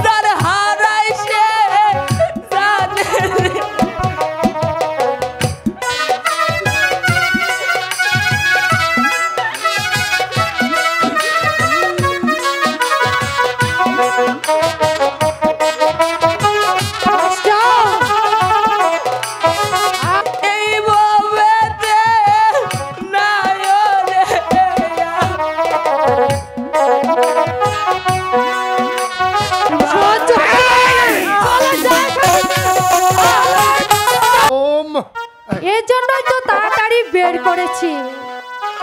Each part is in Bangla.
যার হারাই সে জানে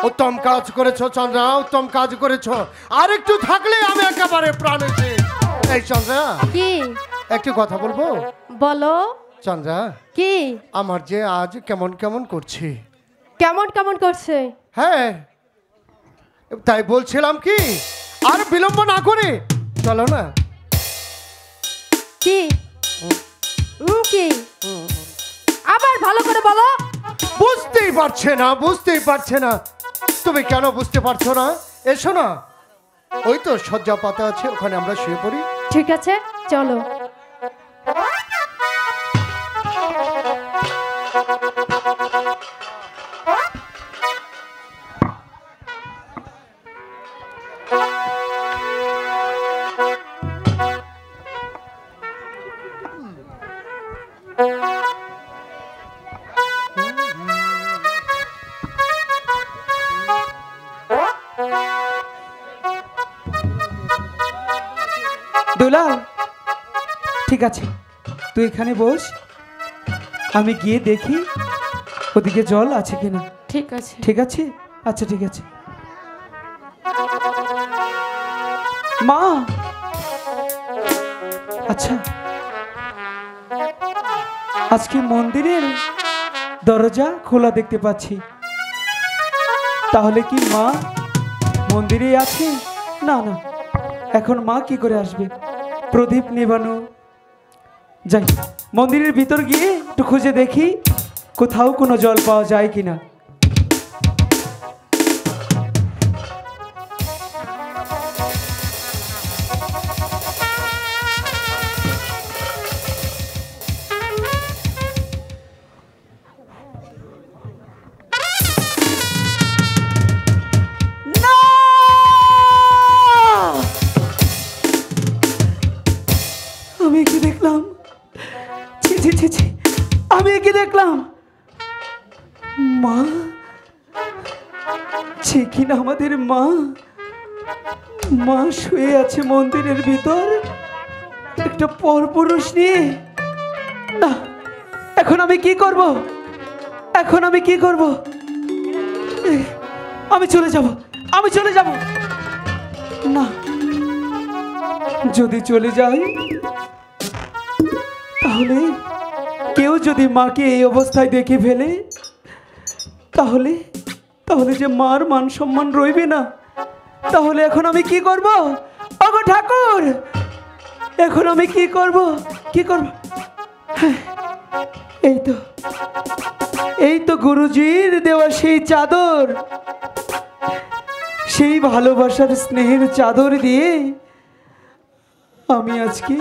उत्तम काज करेছো चंद्रा उत्तम काज करेছো আর একটু থাকলে আমি একেবারে প্রাণে শেষ এই চন্দ্রা কি একটু কথা বলবো বলো চন্দ্রা কি আমার যে আজ কেমন কেমন করছে কেমন কেমন করছে হ্যাঁ তাই বলছিলাম কি আর বিলম্ব না করে চলো না কি কি আবার ভালো করে বলো বুঝতেই পারছে না তুমি কেন বুঝতে পারছো না এসো না ওই তো শয্যা পাতা আছে ওখানে আমরা শুয়ে পড়ি ঠিক আছে চলো দুলাল ঠিক আছে তুই এখানে বস আমি গিয়ে দেখি ওদিকে জল আছে কিনা ঠিক আছে আচ্ছা ঠিক আছে মা আচ্ছা আজকে মন্দিরের দরজা খোলা দেখতে পাচ্ছি তাহলে কি মা মন্দিরে আছে না না এখন মা কি করে আসবে প্রদীপ নেবানো যাই মন্দিরের ভিতর গিয়ে একটু খুঁজে দেখি কোথাও কোনো জল পাওয়া যায় কিনা আমি কি দেখলাম মা কিনা আমাদের মা শুয়ে আছে মন্দিরের ভিতর একটা পরপুরুষ নিয়ে না এখন আমি কি করব আমি চলে যাব না যদি চলে যাই তাহলে কেউ যদি মাকে এই অবস্থায় দেখে ফেলে তাহলে যে মার মান সম্মান রইবে না তাহলে এখন আমি কি করব ওগো ঠাকুর এখন আমি কি করব এই তো গুরুজির দেওয়া সেই চাদর সেই ভালোবাসার স্নেহের চাদর দিয়ে আমি আজকে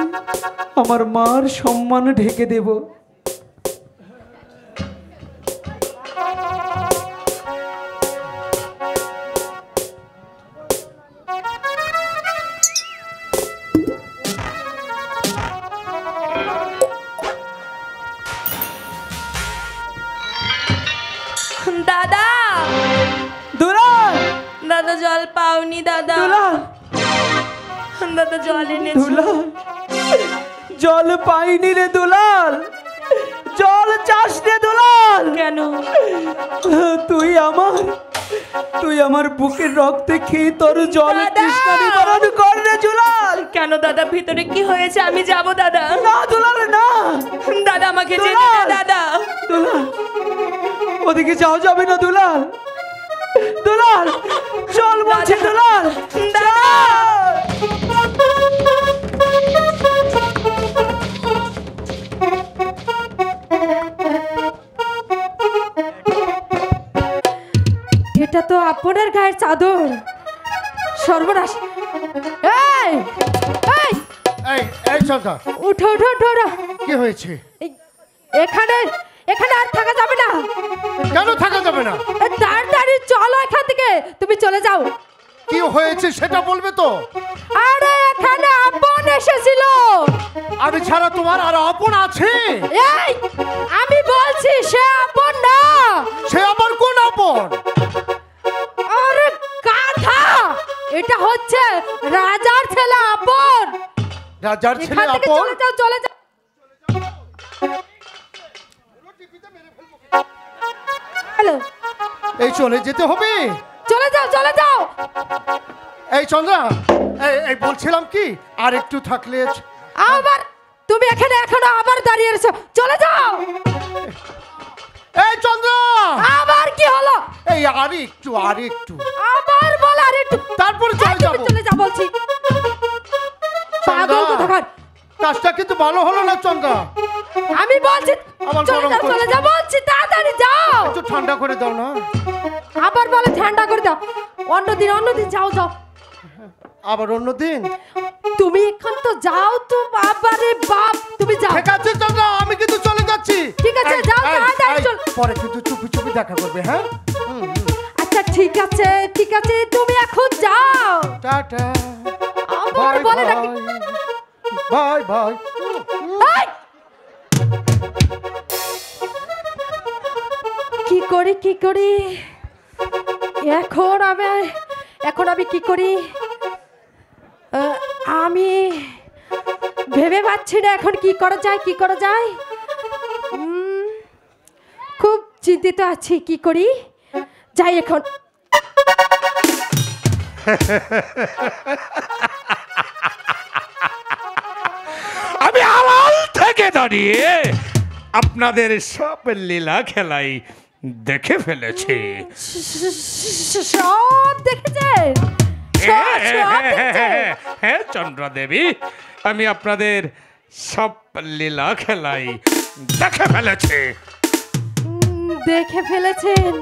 আমার মার সম্মান ঢেকে দেব দাদা দুলাল দাদা জল পাওনি দাদা দুলাল দাদা জল এনেছো দুলাল জল পাইনি রে দুলাল জল চাস রে দুলাল কেন তুই আমার বুকের রক্তে খেয়ে তোর জল তৃষ্ণা নিবারণ কর রে দুলাল কেন দাদা ভিতরে কি হয়েছে আমি যাব দাদা না দুলাল না দাদা আমাকে যেতে দে দাদা দুলাল ওদিকে যাও যাবে না দুলাল চল বলছি দুলাল দাদা এটা তো আপনার গায়ের চাদর সর্বনাশ এই এই এই চন্দ্রা, উঠো উঠো উঠো উঠো। কি হয়েছে? এই- এখানে এখানে আর থাকা যাবে না। কেন থাকা যাবে না? তাড়াতাড়ি চলো এখান থেকে, তুমি চলে যাও। কি হয়েছে সেটা বলবে তো। আরে এখানে আপন এসেছিল। আমি ছাড়া তোমার আর আপন আছে? এই আমি বলছি সে আপন না। সে আবার কোন আপন? আরে গাধা, এটা হচ্ছে রাজার ছেলে আপন। রাজার ছেলে এখান থেকে আপন? চলে যাও চলে যাও। হ্যালো, এই চলে যেতে হবে? চলে যাও চলে যাও। এই চন্দ্রা, এই বলছিলাম কি, আর একটু থাকলে। আবার তুমি এখানে এখনো আবার দাঁড়িয়ে রয়েছো, চলে যাও। এই চন্দ্রা, আবার কি হলো? এই আর একটু, আর একটু, আবার বল আর একটু। তারপরে এই, চলে তুমি যাবো। চলে যাও বলছি। পাগল কোথাকার। কাজটা কিন্তু ভালো হলো না চন্দ্রা। আমি বলছি আমার চলে গরম যাও করছে। চলে যাও বলছি, তাড়াতাড়ি যাও। একটু ঠান্ডা করে দাও না। আবার বলে ঠান্ডা করে দাও। অন্যদিন যাও যাও। আবার অন্যদিন? তুমি এখন তো যাও তো, বাবারে বাপ, তুমি যাও। ঠিক আছে চন্দ্রা, আমি কিন্তু চলে যাচ্ছি। ঠিক আছে, যাও, তাড়াতাড়ি চল। পরে কিন্তু চুপি চুপি দেখা করবে, হ্যাঁ? আচ্ছা ঠিক আছে ঠিক আছে, তুমি এখন যাও। টাটা, আবার বাই বলে নাকি বাই বাই। এই! কি করি এখন আমি কি করি? আমি ভেবে পাচ্ছি না এখন কি করা যায়। খুব চিন্তিত আছি, কি করি, যাই এখন। আমি আড়াল থেকে দাঁড়িয়ে আপনাদের সব লীলা খেলাই দেখে ফেলেছি। সব দেখেছেন? সব দেখেছেন? হ্যাঁ চন্দ্রা দেবী, আমি আপনাদের সব লীলা খেলাই দেখে ফেলেছি। দেখে ফেলেছেন।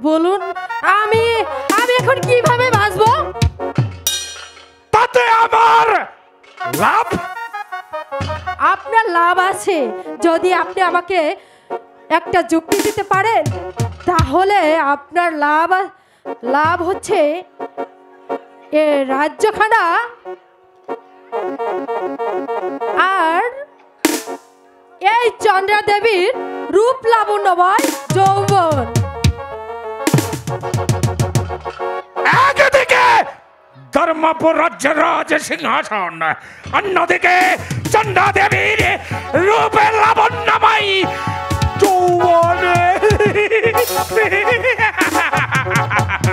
বলুন আমি এখন কিভাবে বাঁচবো? তাতে আমার লাভ? আপনার লাভ আছে, যদি আপনি আমাকে একটা যুক্তি দিতে পারেন, তাহলে আপনার লাভ হচ্ছে এ রাজ্যখানা আর এই চন্দ্রা দেবীর রূপ লাবণ্যময় যৌবন। একদিকে ধর্মপুর রাজ্যের রাজ সিংহাসন, অন্যদিকে চন্দ্রা দেবীর রূপে লাবণ্যময় যৌবন।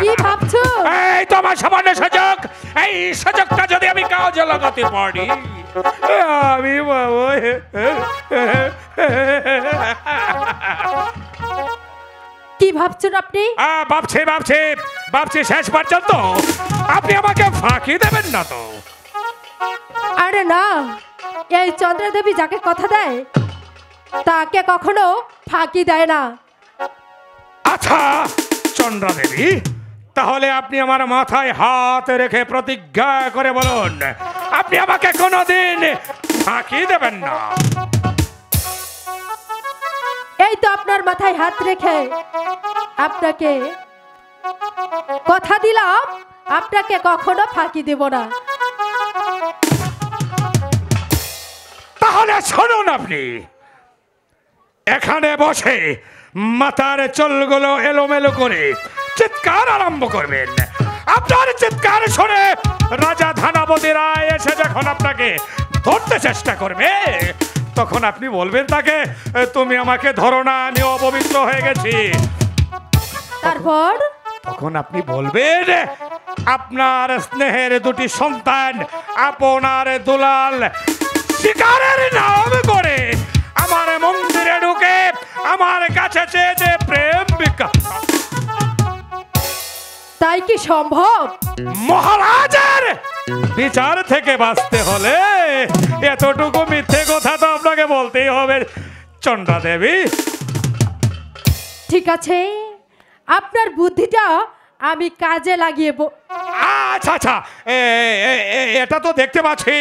কি ভাবছো? এই তোমার সামান্য সুযোগ, এই সুযোগটা যদি আমি কাজে লাগাতে পারি, আমি বাবা কি ভাবছেন আপনি? ভাবছি শেষ পর্যন্ত আপনি আমাকে ফাঁকি দেবেন না তো? আরে না, এই চন্দ্রা দেবী যাকে কথা দেয় তাকে কখনো ফাঁকি দেয় না। আচ্ছা চন্দ্রা দেবী, তাহলে আপনি আমার মাথায় হাত রেখে প্রতিজ্ঞা করে বলুন, আপনি আমাকে কোনোদিন ফাঁকি দেবেন না। এই তো আপনার মাথায় হাত রেখে আপনাকে কথা দিলাম, আপনাকে কখনো ফাঁকি দেব না। তাহলে শুনুন, আপনি এখানে বসে মাথার চুলগুলো এলোমেলো করে চিৎকার আরম্ভ করবেন। আপনার চিৎকার শুনে রাজা ধানাপতি রায় এসে যখন আপনাকে ধরতে চেষ্টা করবে, তখন আপনি বলবেন তাকে, তুমি আমাকে ধরো না, আমি অপবিত্র হয়ে গেছি। তারপর তখন আপনি বলবেন, আপনার স্নেহের দুটি সন্তান আপনার দুলাল শিকারের নাম করে আমার মন্দিরে ঢুকে আমার কাছে চেয়েছে প্রেম ভিক্ষা। তাই কি সম্ভব? মহারাজের বিচার থেকে বাঁচতে হলে এতটুকু মিথ্যে কথা তো আপনাকে বলতেই হবে চন্দ্রা দেবী। ঠিক আছে, আপনার বুদ্ধিটা আমি কাজে লাগিয়ে আচ্ছা আচ্ছা এটা তো দেখতে পাচ্ছি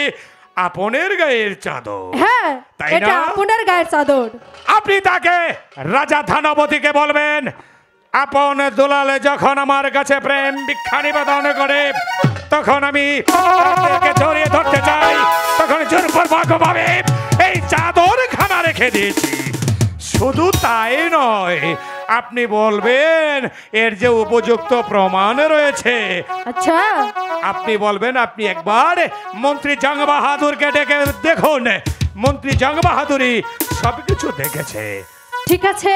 আপনের গায়ের চাদর। হ্যাঁ, তাই এটা না? আপনার গায়ের চাদর। আপনি তাকে রাজা ধানবতীকে বলবেন আপন দুলালে যখন আমার কাছে প্রেম ভিক্ষা নিবেদন করে তখন আমি তাদেরকে জড়িয়ে ধরতে চাই, তখন জোরপূর্বকভাবে এই চাদর খানা রেখে দিয়েছি। শুধু তাই নয়, আপনি বলবেন এর যে উপযুক্ত প্রমাণ রয়েছে। আচ্ছা, আপনি বলবেন আপনি একবার মন্ত্রী জং বাহাদুরকে ডেকে দেখুন, মন্ত্রী জং বাহাদুরই সবকিছু দেখেছে। ঠিক আছে,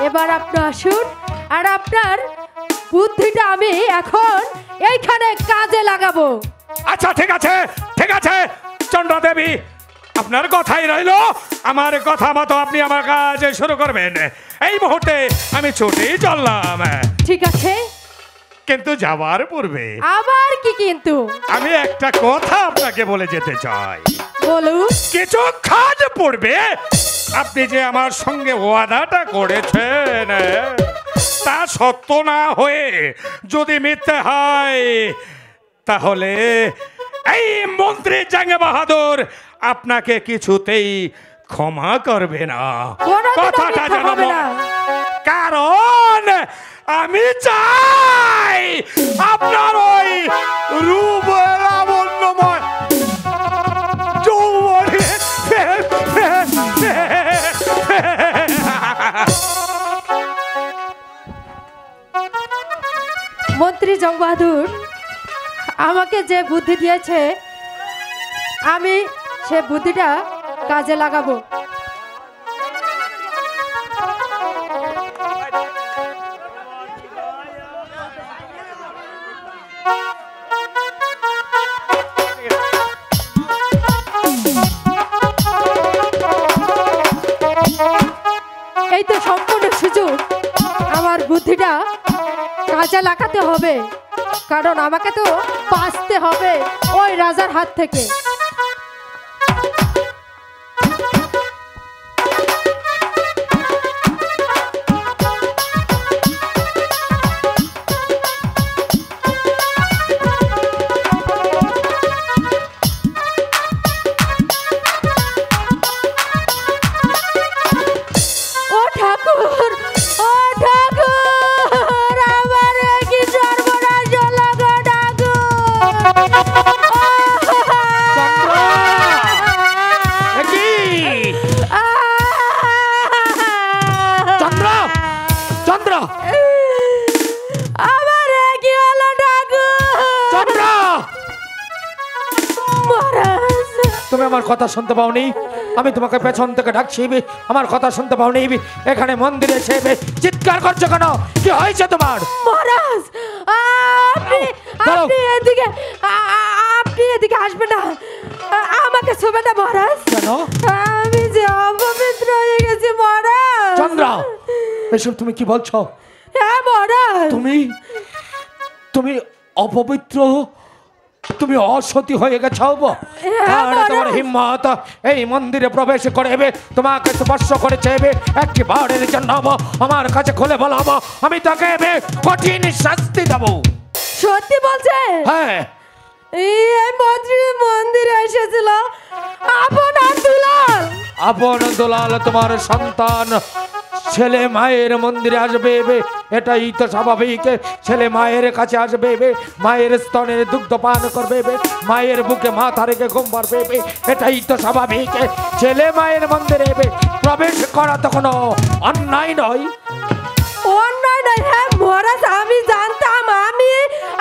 এবার আপনি আসুন আর আপনার বুদ্ধিটা আমি এখন এইখানে কাজে লাগাবো। আচ্ছা ঠিক আছে ঠিক আছে চন্দ্রা দেবী, আপনার কথাই রইল। আমার কথা মতো আপনি আমার কাজ শুরু করবেন। এই মুহূর্তে আমি ছুটেই চললাম, ঠিক আছে, কিন্তু যাওয়ার পূর্বে আবার কি কিন্তু? আমি একটা কথা আপনাকে বলে যেতে চাই। বলুন। কিছুক্ষণ পূর্বে আপনি যে আমার সঙ্গে ওয়াদাটা করেছেন তা সত্য না হয়ে যদি মিথ্যে হয় তাহলে এই মন্ত্রী জং বাহাদুর আপনাকে কিছুতেই ক্ষমা করবে না। কোনোদিনও কথাটা মিথ্যা যেন হবে না। কারণ আমি চাই আপনার ওই রূপ লাবণ্যময় যৌবনে মন্ত্রী জং বাহাদুর আমাকে যে বুদ্ধি দিয়েছে আমি সে বুদ্ধিটা কাজে লাগাবো। এই তো সম্পূর্ণ সুযোগ, আমার বুদ্ধিটা কাজে লাগাতে হবে, কারণ আমাকে তো বাঁচতে হবে ওই রাজার হাত থেকে। ও ঠাকুর, ও ঠাকুর, আমার কি সর্বনাশ হলো গো চন্দ্র চন্দ্র আমার কি হলো ঠাকুর? চন্দ্র মহারাজ, তুমি আমার কথা শুনতে পাওনি? আমি তোমাকে পেছন থেকে ডাকছি, আমার কথা শুনতে পাওনি? এখানে মন্দিরে এসে চিৎকার করছো কেন? কি হয়েছে তোমার? মহারাজ, আপনি এদিকে আপনি এদিকে আসবেন না, আমাকে ছুবে না মহারাজ। কেন? আমি যে অপবিত্র হয়ে গেছি মহারাজ। চন্দ্র, এসব তুমি কি বলছো? হ্যাঁ মহারাজ। তুমি অপবিত্র, তুমি অসতী হয়ে গেছ? তোমার হিম্মত এই মন্দিরে প্রবেশ করে তোমাকে স্পর্শ করেছে একটি বারের জন্য আমার কাছে খুলে বলো, আমি তাকে কঠিন শাস্তি দেব। সত্যি বলছে? হ্যাঁ। এই মন্দিরে এসেছিল আপনার দুলাল। আপন দুলাল তোমার সন্তান ছেলে মায়ের মন্দিরে আসবে, এটাই তো স্বাভাবিক। ছেলে মায়ের কাছে আসবে, মায়ের স্তনের দুগ্ধ পান করবে, মায়ের বুকে মাথা রেখে ঘুম পারবে, এটাই তো স্বাভাবিক। ছেলে মায়ের মন্দিরে প্রবেশ করা তো কোনো অন্যায় নয়। অন্যায় নয়? হ্যাঁ মহারাজ, আমি জানতাম।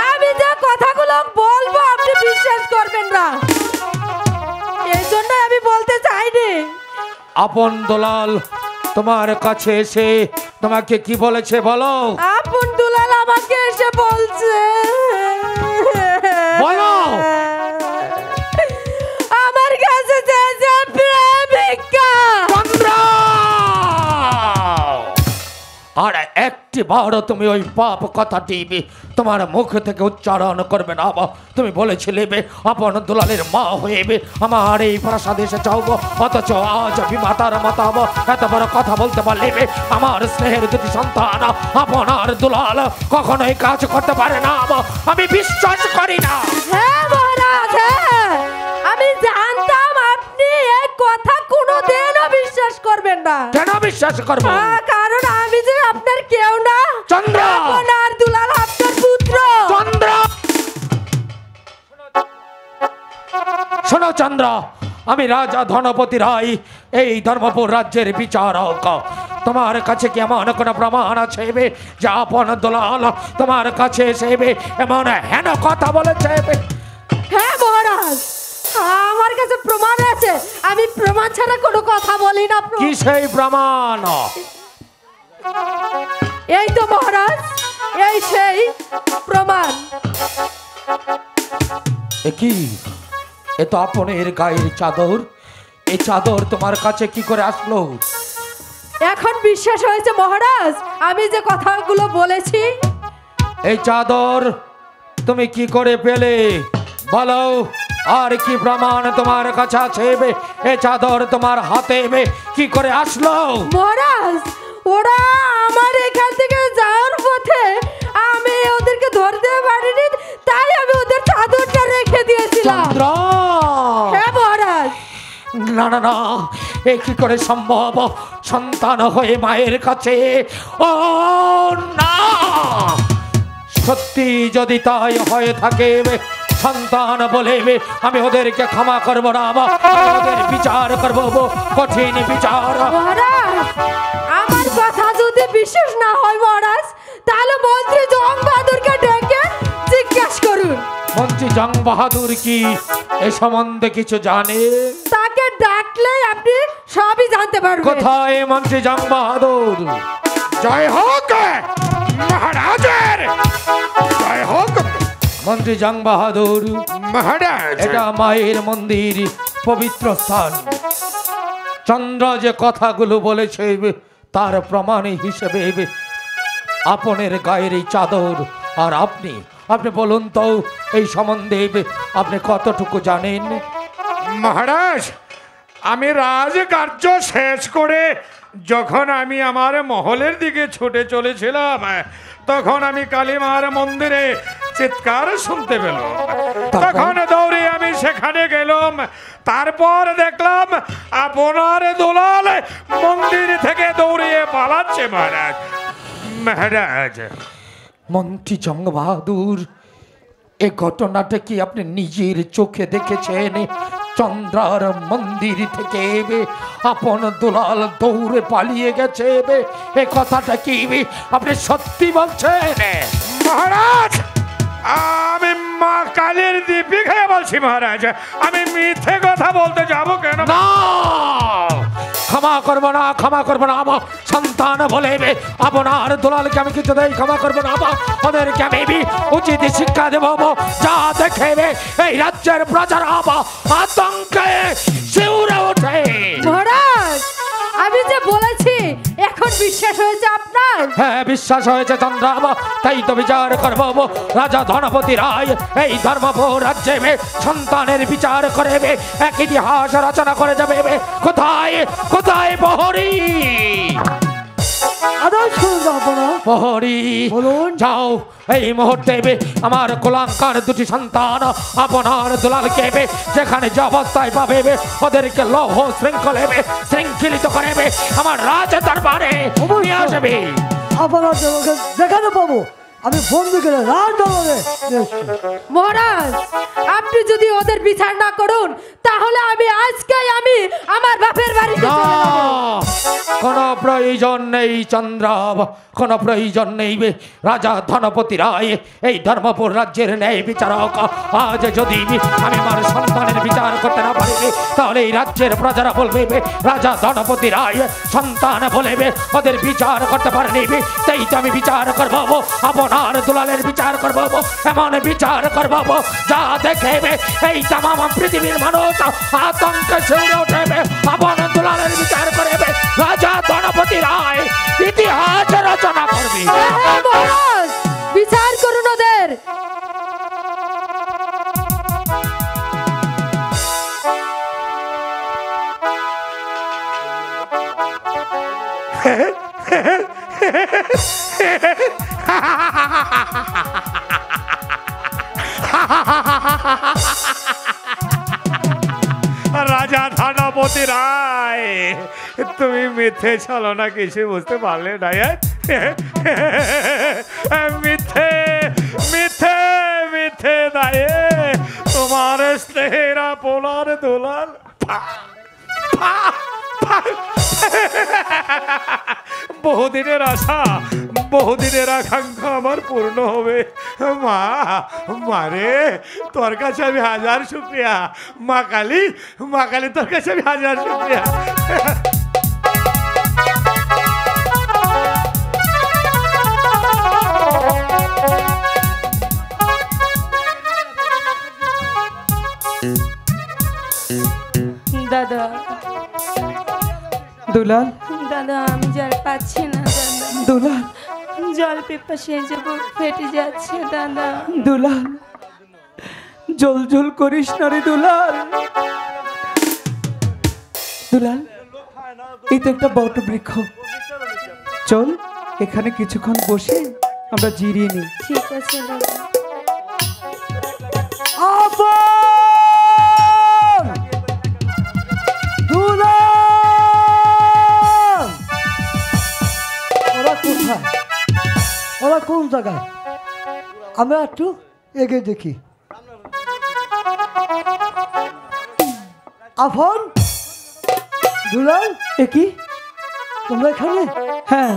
আমি যে কথাগুলো বলবো আপনি বিশ্বাস করবেন না, এই জন্য আমি বলতে চাইনি। আপন দুলাল তোমার কাছে এসে তোমাকে কি বলেছে বলো? আপন দুলাল আমাকে এসে বলছে, বলো। আমার কাছে চেয়েছে প্রেমিকা। চন্দ্র, আর একটা একটি বারও তুমি ওই পাপ কথাটি তোমার মুখ থেকে উচ্চারণ করবে না। তুমি বলেছিলে আপন দুলালের মা হয়ে আমার এই প্রাসাদে এসে চাও, অথচ আজ বিমাতার মাতা এত বড় কথা বলতে পারলে আমার স্নেহের দুটি সন্তান আপনার দুলাল কখনোই কাজ করতে পারে না। আমি বিশ্বাস করি না। হ্যাঁ মহারাজ, হ্যাঁ আমি জানতাম আপনি এই কথা কোনোদিনও বিশ্বাস করবেন না। কেন বিশ্বাস করবো? কারণ আমি যে আপনার কেউ না, চন্দ্র। আপনার দুলাল আপনার পুত্র। চন্দ্র, শোনো চন্দ্র, আমি রাজা ধনপতি রায়, এই ধর্মপুর রাজ্যের বিচারক। তোমার কাছে কি এমন কোনো প্রমাণ আছে যে আপন দুলাল তোমার কাছে এসে এমন হেন কথা বলেছে? হ্যাঁ মহারাজ, আমার কাছে প্রমাণ আছে। আমি প্রমাণ ছাড়া কোনো কথা বলি না। কি সেই প্রমাণ? এই তো মহারাজ, এই সেই প্রমাণ। কি এ তো আপনের গায়ের চাদর। এই চাদর তোমার কাছে কি করে আসলো? এখন বিশ্বাস হয়েছে মহারাজ আমি যে কথাগুলো বলেছি? এই চাদর তুমি কি করে পেলে বলো? আর কি প্রমাণ তোমার কাছে আছে? এই চাদর তোমার হাতে কি করে আসলো? মহারাজ, ওরা আমার এখান থেকে যাওয়ার পথে আমি ওদেরকে ধরতে পারিনি, তাই আমি ওদের চাদরটা রেখে দিয়েছিলাম। চন্দ্র, হ্যাঁ মহারাজ। না না না, এ কি করে সম্ভব? সন্তান হয়ে মায়ের কাছে? ও না, সত্যি যদি তাই হয়ে থাকে সন্তান বলে আমি ওদেরকে ক্ষমা করবো না। আমি ওদের বিচার করবো, কঠিন বিচার। মহারাজ, আমার কথা যদি বিশ্বাস না হয় মহারাজ, তাহলে মন্ত্রী জং বাহাদুরকে ডেকে জিজ্ঞাসা করুন। মন্ত্রী জং বাহাদুর কি এ সম্বন্ধে কিছু জানে? তাকে ডাকলে আপনি সবই জানতে পারবেন। কোথায় মন্ত্রী জং বাহাদুর? জয় হোক মহারাজের, জয় হোক মন্ত্রী জং বাহাদুর। মহারাজ, এটা মায়ের মন্দির, পবিত্র স্থান। চন্দ্র যে কথাগুলো বলেছে তার প্রমাণ হিসেবে আপনের গায়ের এই চাদর। আর আপনি বলুন তো এই সম্বন্ধে আপনি কতটুকু জানেন? মহারাজ, আমি রাজকার্য শেষ করে যখন আমি আমার মহলের দিকে ছুটে চলেছিলাম, তখন আমি কালীমার মন্দিরে চিৎকার শুনতে পেলাম। তখন দৌড়ে আমি সেখানে গেলাম। তারপর দেখলাম আপনার দুলাল মন্দির থেকে দৌড়িয়ে পালাচ্ছে। মহারাজ, মহারাজ, মন্ত্রী জং বাহাদুর, এ ঘটনাটা কি আপনি নিজের চোখে দেখেছেন? চন্দ্রার মন্দির থেকে আপন দুলাল দৌড়ে পালিয়ে গেছে, এ কথাটা কি আপনি সত্যি বলছেন? মহারাজ, আমি মা কালীর দিব্যি খেয়ে বলছি। মহারাজ, আমি মিথ্যে কথা বলতে যাব কেন? না, ক্ষমা করবো না, ক্ষমা করবো না। আমার সন্তান বলে আপনার দুলালকে আমি কিছুতেই ক্ষমা করবো না। ওদেরকে আমি উচিত শিক্ষা দেব, যা দেখে এই রাজ্যের প্রজারা আতঙ্কে শিউরে ওঠে। মহারাজ, আমি যে বলেছি এখন বিশ্বাস হয়েছে আপনার? হ্যাঁ, বিশ্বাস হয়েছে চন্দ্র, তাই তো বিচার করবো। রাজা ধনপতি রায় এই ধর্মপুর রাজ্যে সন্তানের বিচার করে এক ইতিহাস রচনা করে যাবে। কোথায় কোথায় প্রহরী? প্রহরী, যাও এই মুহূর্তে আমার কুলাঙ্কার দুটি সন্তান আপনার দুলালকে যেখানে যে অবস্থায় পাবে ওদেরকে লৌহ শৃঙ্খলে শৃঙ্খলিত করে আমার রাজ দরবারে নিয়ে আসবে। আপনার যেখানে পাবো আমি বন্দি করে রাজ দরবারে। মহারাজ, আপনি যদি ওদের বিচার না করুন তাহলে আমি আজকেই আমি আমার বাপের বাড়িতে চলে যাব। কোনো প্রয়োজন নেই চন্দ্র, কোনো প্রয়োজন নেই। রাজা ধনপতি রায় এই ধর্মপুর রাজ্যের ন্যায় বিচারক। আজ যদি আমি আমার সন্তানের বিচার করতে না পারি তাহলে এই রাজ্যের প্রজারা বলবে রাজা ধনপতি রায় সন্তান বলে ওদের বিচার করতে পারেনি। তাই তো আমি বিচার করবো, আপনার দুলালের বিচার করবো, এমন বিচার করবো যা দেখে দেবে এই তামাম পৃথিবীর মানুষ আতঙ্কে শিউরে উঠবে আপন দুলালের বিচার করবে রাজা গণপতি রায় ইতিহাস রচনা করবে হ্যাঁ, মহারাজ বিচার করুন ওদের। রাজা ধনপতি রায় তুমি মিথ্যে ছলনা কিছু বুঝতে পারলে না মিথ্যে মিথ্যে মিথ্যে দায়ে তোমার স্নেহেরা পোলার দোলাল বহুদিনের আশা বহুদিনের আকাঙ্ক্ষা আমার পূর্ণ হবে মা মারে তোর কাছে আমি হাজার শুক্রিয়া মা কালী তোর কাছে আমি হাজার শুক্রিয়া দাদা দুলাল দাদা আমি জল পাচ্ছি না দাদা, দুলাল জল পিপাসে যে বুক ফেটে যাচ্ছে দাদা। দুলাল জল জল করিস না রে দুলাল। দুলাল এই তো একটা বট বৃক্ষ, চল এখানে কিছুক্ষণ বসে আমরা জিরিয়ে নিই। ঠিক আছে দাদা। আপন দুলাল ওরা কোথায়, ওরা কোন জায়গায়? আমরা একটু এগিয়ে দেখি। আপন দুলাল এ কি? তোমরা এখানে? হ্যাঁ,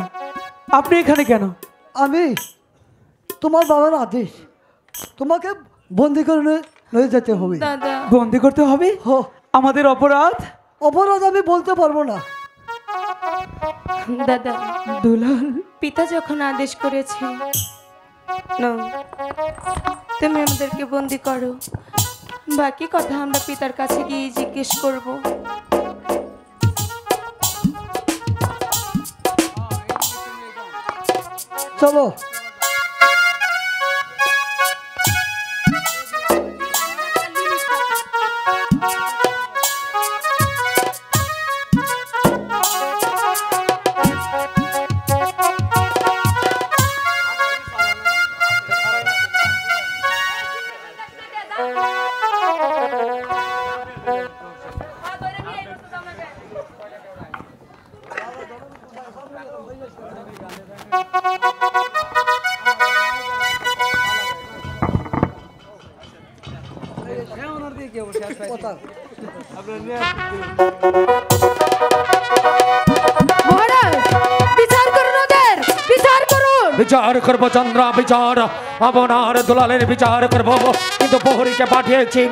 আপনি এখানে কেন? আমি তোমার বাবার আদেশ, তোমাকে বন্দি করে নিয়ে যেতে হবে। দাদা বন্দি করতে হবে? হো, আমাদের অপরাধ? অপরাধ আমি বলতে পারবো না। দাদা দুলাল পিতা যখন আদেশ করেছে না তুমি আমাদেরকে বন্দি করো, বাকি কথা আমরা পিতার কাছে গিয়ে জিজ্ঞেস করব। চলো মহারাজ বিচার করুন ওদের, বিচার করুন। বিচার করবো চন্দ্রা বিচার আপনার দুলালের বিচার করবো, কিন্তু প্রহরীকে পাঠিয়েছি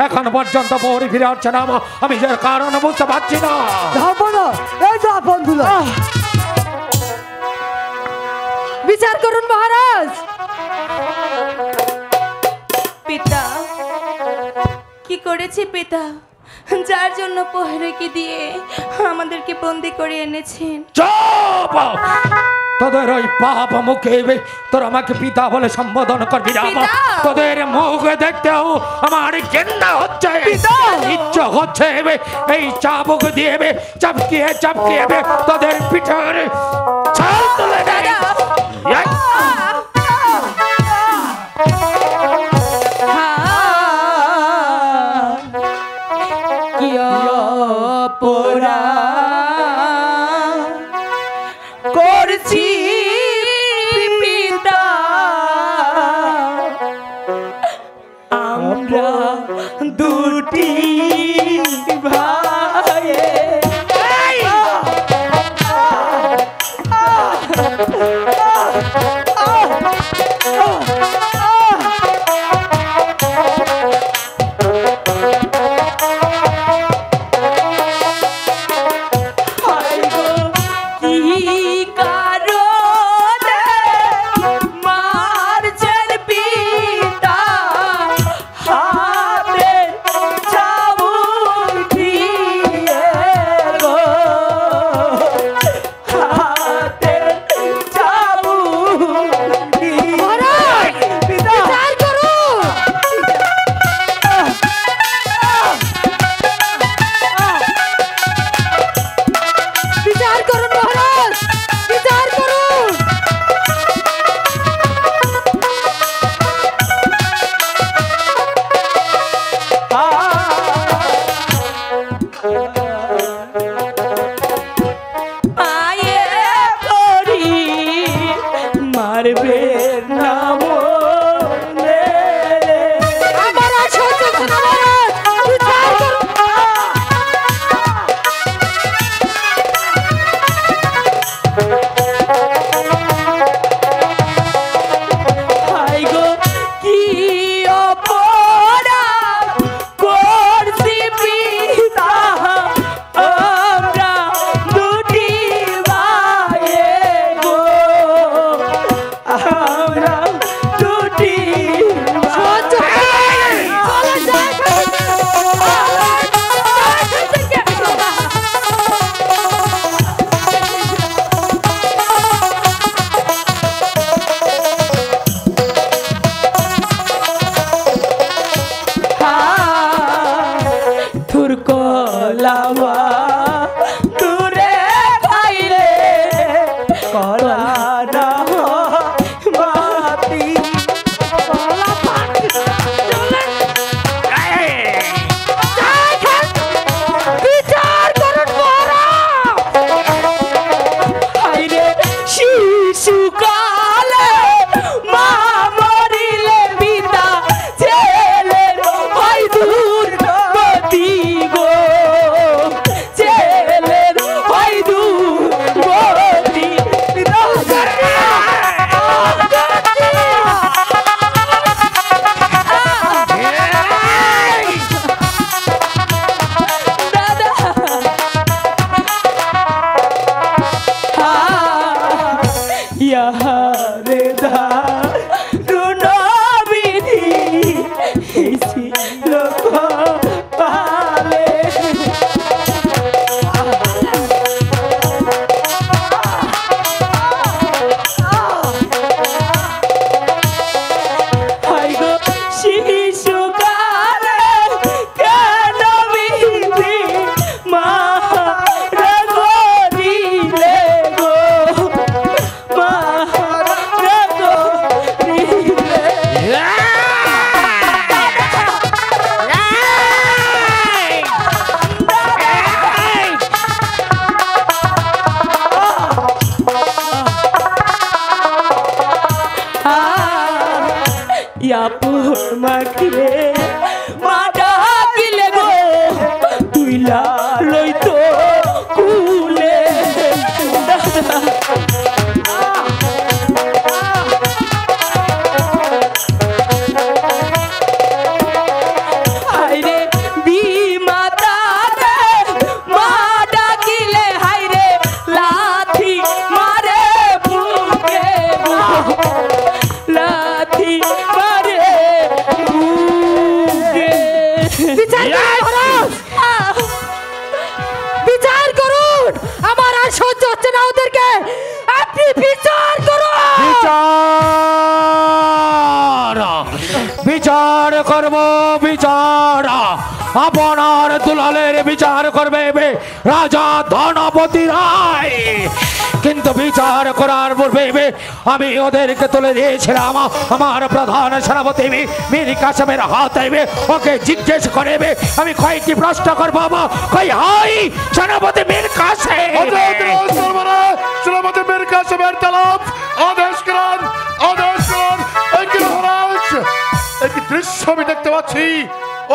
এখন পর্যন্ত প্রহরী ফিরে আসছে না, আমি যে কারণ বুঝতে পারছি না। যাবো না, এই তো আপন দুলাল। বিচার করুন মহারাজ। পিতা কি করেছি পিতা, যার জন্য প্রহরীকে দিয়ে আমাদেরকে বন্দি করে এনেছেন? চুপ! তোদের ওই পাপ মুখে তোর আমাকে পিতা বলে সম্বোধন করবি না। পিতা! তোদের মুখ দেখতেও আমার ঘেন্না হচ্ছে, ইচ্ছা হচ্ছে এই চাবুক দিয়ে চাপকিয়ে চাপকিয়ে তোদের পিঠের ছাল তুলে দেয়। এই! কি অপরাধ করছি পিতা, আমরা দুটি ভাই। কলামা দূরে খাইলে কলা না মাতি বিচার করুন আইরে শিশুকালে মা মরিলে পিতা ছেলের হয় দুর্গতি গো ছেলের হয় দুর্গতি দাদা ইয়ারে দা রুনবিধি এসি লোক পালে হাই গো শিশুকালে কেন বিধি মা রগরিলে গো মা রগরিলে ইয়াপুর মাখিলে মাটা কিলে গো তুইলা লইতো কুলে হাইরে বিমাতা রে মাটা কিলে হাইরে লাথি মারে বুকে লাথি মারে বুকে বিচার করুন আমার আর সহ্য হচ্ছে না ওদেরকে আপনি বিচার করুন বিচার করব বিচার আপনার দুলালের বিচার করবে রাজা ধনপতি রায় কিন্তু বিচার করার পূর্বে আমি ওদেরকে তুলে দিয়েছিলাম আমার প্রধান সেনাপতি মীর কাসেমের হাতে ওকে জিজ্ঞেস করবে আমি কয়েকটি প্রশ্ন করবো কই হাই সেনাপতি মীর কাসেম সেনাপতি মীর কাসেমের তলব আদেশ করেন একটি দৃশ্য আমি দেখতে পাচ্ছি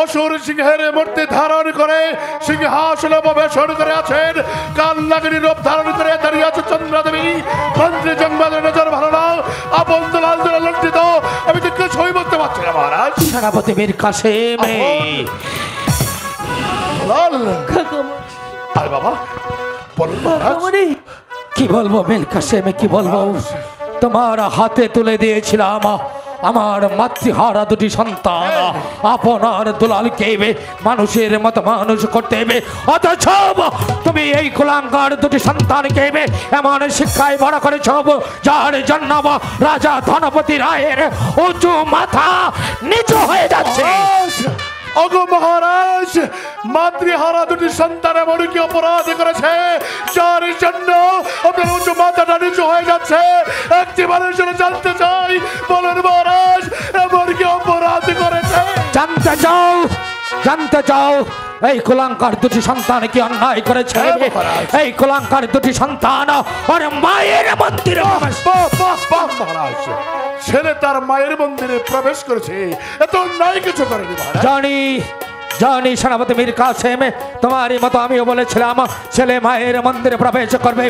অসুর সিংহের মূর্তি ধারণ করে সিংহাসনে বসবাস করে আছেন কাল নাগিনী রূপ ধারণ করে দাঁড়িয়ে আছে চন্দ্রদেবী মন্ত্রী জঙ্গলের নজর ভালো না আপন দুলাল দুলাল লজ্জিত আমি তো কিছুই বুঝতে পারছি না মহারাজ সেনাপতি মীর কাসেম আরে বাবা বলুন মহারাজ কি বলবো মীর কাসেম কি বলবো তোমার হাতে তুলে দিয়েছিলাম আমার মাতৃহারা দুটি সন্তান আপনার দুলালকে মানুষের মতো মানুষ করতে হবে অথচ তুমি এই কুলাঙ্গার দুটি সন্তানকে এমন শিক্ষায় বড় করেছ যার জন্য রাজা ধনপতি রায়ের উঁচু মাথা নিচু হয়ে যাচ্ছে অগো মহারাজ মাতৃহারা দুটি সন্তান এমন কি অপরাধ করেছে যার জন্য আপনার উঁচু মাথাটা নিচু হয়ে যাচ্ছে একটি মানুষের জানতে চাই বলুন মহারাজ এমন কি অপরাধ করেছে জানতে চাও এই কুলাঙ্কার দুটি সন্তান কি অন্যায় করেছে এই কুলাঙ্কার দুটি সন্তান আর মায়ের মন্দিরে মহারাজ ছেলে তার মায়ের মন্দিরে প্রবেশ করেছে এত অন্যায় কিছু করেনি জানি সেনাপতি মীর কাসেম তোমারই মতো আমিও বলেছিলাম ছেলে মায়ের মন্দিরে প্রবেশ করবে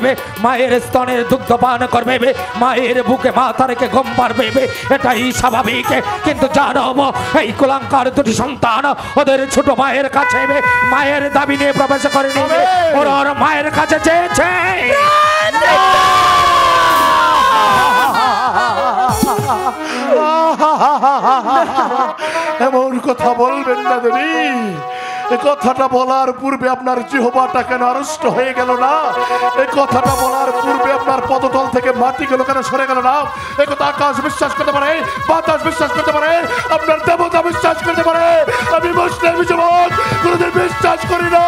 মায়ের স্তনের দুগ্ধ পান করবে মায়ের বুকে মাথা রেখে ঘুম পারবে এটাই স্বাভাবিক কিন্তু জানো এই কুলাঙ্কার দুটি সন্তান ওদের ছোট মায়ের কাছে মায়ের দাবি নিয়ে প্রবেশ করে নেবে ওর মায়ের কাছে চেয়েছে এমন কথা বলবেন না দেবী এই কথাটা বলার পূর্বে আপনার জিহ্বাটা কেন আড়ষ্ট হয়ে গেল না এই কথাটা বলার পূর্বে আপনার পদতল থেকে মাটিগুলো কেন সরে গেল না এই কথা আকাশ বিশ্বাস করতে পারে বাতাস বিশ্বাস করতে পারে আপনার দেবতা বিশ্বাস করতে পারে আমি মুসলিম যুবক কোনোদিন বিশ্বাস করি না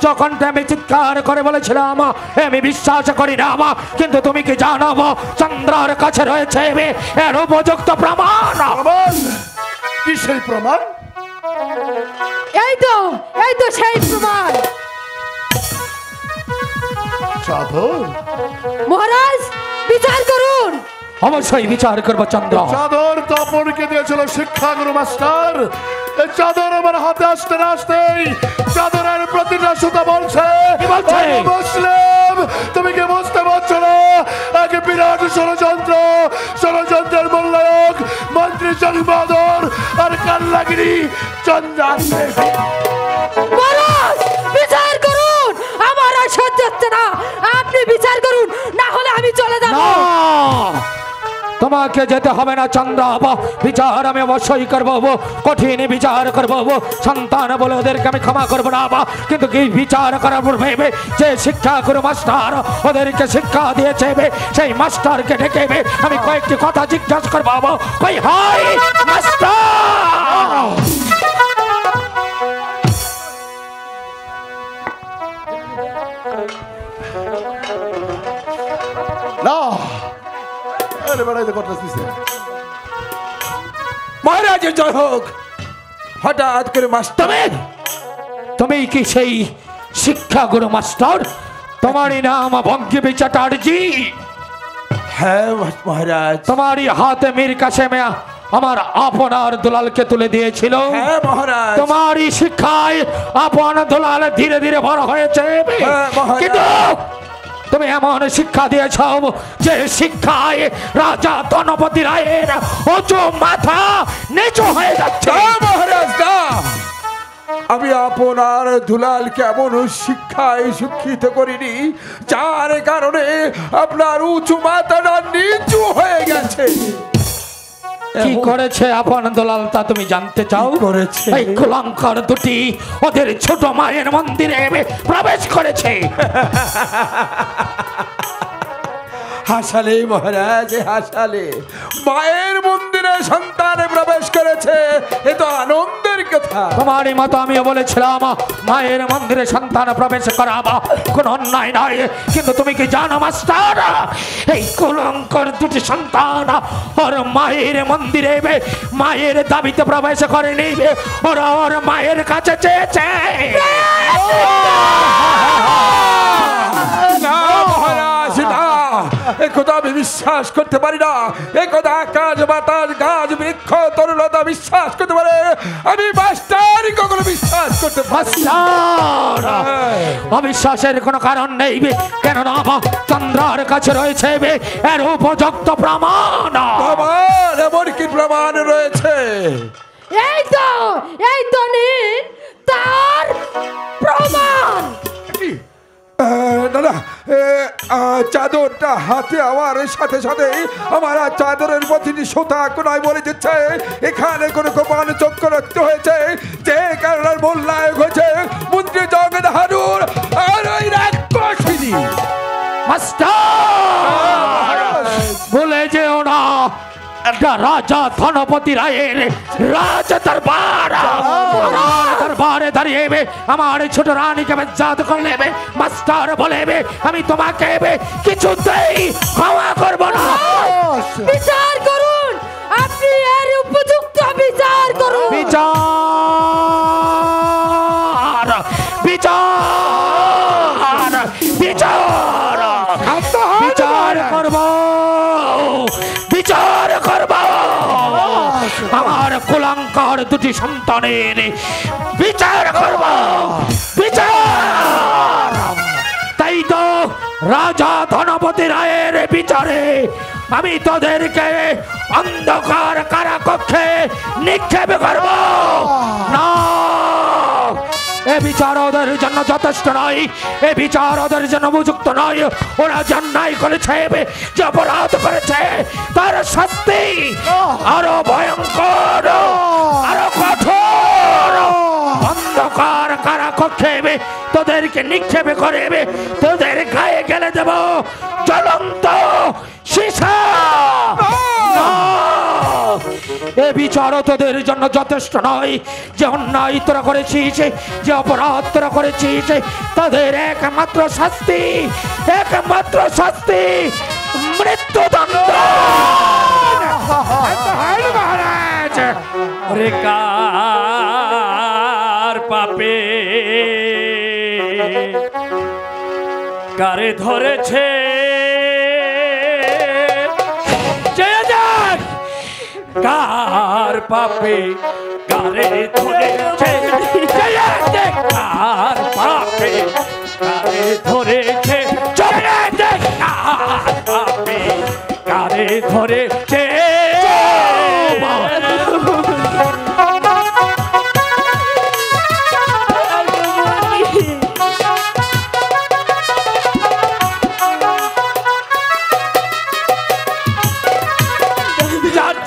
যখন আমি চিৎকার করে বলেছিলাম আমি বিশ্বাস করি না, কিন্তু তুমি কি জানো চন্দ্রার কাছে রয়েছে এর উপযুক্ত প্রমাণ? কি সেই প্রমাণ? এই তো সেই প্রমাণ। চাদর? মহারাজ বিচার করুন। অবশ্যই বিচার করবো চন্দ্র। চাদর তপনকে দিয়েছিল শিক্ষাগুরু মাস্টার। এই চাদর আমার হাতে আসতে না আসতেই চাদরের প্রতিটা সুতা বলছে মুসলিম, তুমি কি বুঝতে পারছো না? এক বিরাট ষড়যন্ত্রের মূল্যায়ক মন্ত্রী চন্দ্রবাদর আর কাল্লাগিরি চন্দ্র। মহারাজ বিচার করুন, আমার আর সহ্য হচ্ছে না, আপনি বিচার করুন, না হলে আমি চলে যাব। তোমাকে যেতে হবে না চন্দ্র, বিচার আমি অবশ্যই করবো, কঠিন বিচার করবো। সন্তান বলে ওদেরকে আমি ক্ষমা করবো না, কিন্তু কি বিচার করার পূর্বে যে শিক্ষা গুরু মাস্টার ওদেরকে শিক্ষা দিয়েছে সেই মাস্টারকে ডেকে আমি কয়েকটি কথা জিজ্ঞাসা করবো। কই হাই মাস্টার! না বেড়াইতে করতেছিস মহারাজের জয় হোক। হঠাৎ করে মাস্টার, তুমি কি সেই শিক্ষা গুরু মাস্টার? তোমারই নাম বঙ্কিমী চ্যাটার্জি? হ্যাঁ মহারাজ। তোমারই হাতে মীর কাসেমে আমার আপনার দুলালকে তুলে দিয়েছিল। হ্যাঁ মহারাজ। তোমারই শিক্ষায় আপন দুলাল ধীরে ধীরে বড় হয়েছে, কিন্তু তুমি এমন শিক্ষা দিয়েছ যে শিক্ষায় রাজা ধনপতি রায়ের উঁচু মাথা নিচু হয়ে যাচ্ছে। মহারাজ না, আমি আপনার দুলালকে এমন শিক্ষায় শিক্ষিত করিনি যার কারণে আপনার উঁচু মাথাটা নিচু হয়ে গেছে। কি করেছে আপন দুলাল তা তুমি জানতে চাও? করেছে এই কুলঙ্কার দুটি ওদের ছোট মায়ের মন্দিরে প্রবেশ করেছে। হাসালে মহারাজ, হাসালে। মায়ের মন্দিরে সন্তানে প্রবেশ করেছে, এ তো আনন্দের কথা। তোমারই মতো আমিও বলেছিলাম মায়ের মন্দিরে সন্তান প্রবেশ করাবা কোনো অন্যায় নয়, কিন্তু তুমি কি জানো মাস্টার, এই কুলঙ্কার দুটি সন্তান ওর মায়ের মন্দিরে মায়ের দাবিতে প্রবেশ করেনি, ওরা ওর মায়ের কাছে চেয়েছে। না মহারাজ না, একথা আমি বিশ্বাস করতে পারি না। একথা আকাশ বাতাস গাছ বৃক্ষ তরুলতা বিশ্বাস করতে পারে, আমি মাস্টার কখনো বিশ্বাস করতে পারি না। অবিশ্বাসের কোনো কারণ নেই, কেননা চন্দ্রার কাছে রয়েছে এর উপযুক্ত প্রমাণ। এমন কি প্রমাণ রয়েছে? এই তো নিন তার প্রমাণ। দাদা, চাদরটা হাতে আমার সাথে সাথে আমার চাদরের প্রতিটি সুতা কোনায় বলে দিচ্ছে এখানে কোনো গোপন চক্র রক্ত হয়েছে, যে কারণে মূল্যায়ক হয়েছে মন্ত্রী জগৎ হারুর আর ওই রাক্ষসিনী। মাস্টার বলে যেও না, একটা রাজা ধনপতি রায়ের রাজ দরবার, দরবারে দাঁড়িয়ে আমার ছোট রানীকে বেজ্জাত করলে মাস্টার বলে আমি তোমাকে কিছুতেই ক্ষমা করব না। বিচার করুন, আপনি এর উপযুক্ত বিচার করুন। বিচার বিচার বিচার বিচার করব, বিচার করব আমার কুলঙ্কার দুটি সন্তানের বিচার করব, বিচার। তাই তো রাজা ধনপতি রায়ের বিচারে আমি তোদেরকে অন্ধকার কারাকক্ষে নিক্ষেপ করব না। এ বিচার ওদের জন্য যথেষ্ট নয়, এ বিচার ওদের জন্য উপযুক্ত নয়। ওরা যে অন্যায় করেছে, যে অপরাধ করেছে, তার শাস্তি আরো ভয়ঙ্কর, আরো কঠোর। অন্ধকার কারাকক্ষে তোদেরকে নিক্ষেপ করে তোদের গায়ে গেলে দেব জ্বলন্ত সীসা। এ বিচার তোদের জন্য যথেষ্ট নয়। যে অন্যায় তোরা করেছিস, যে অপরাধ তোরা করেছিস, তাদের একমাত্র শাস্তি মৃত্যুদণ্ড। মহারাজ, ওরে কার পাপে কারে ধরেছে, কার পাপে কারে ধরেছে, কার পাপে কারে ধরেছে, কার পাপে কারে ধরেছে।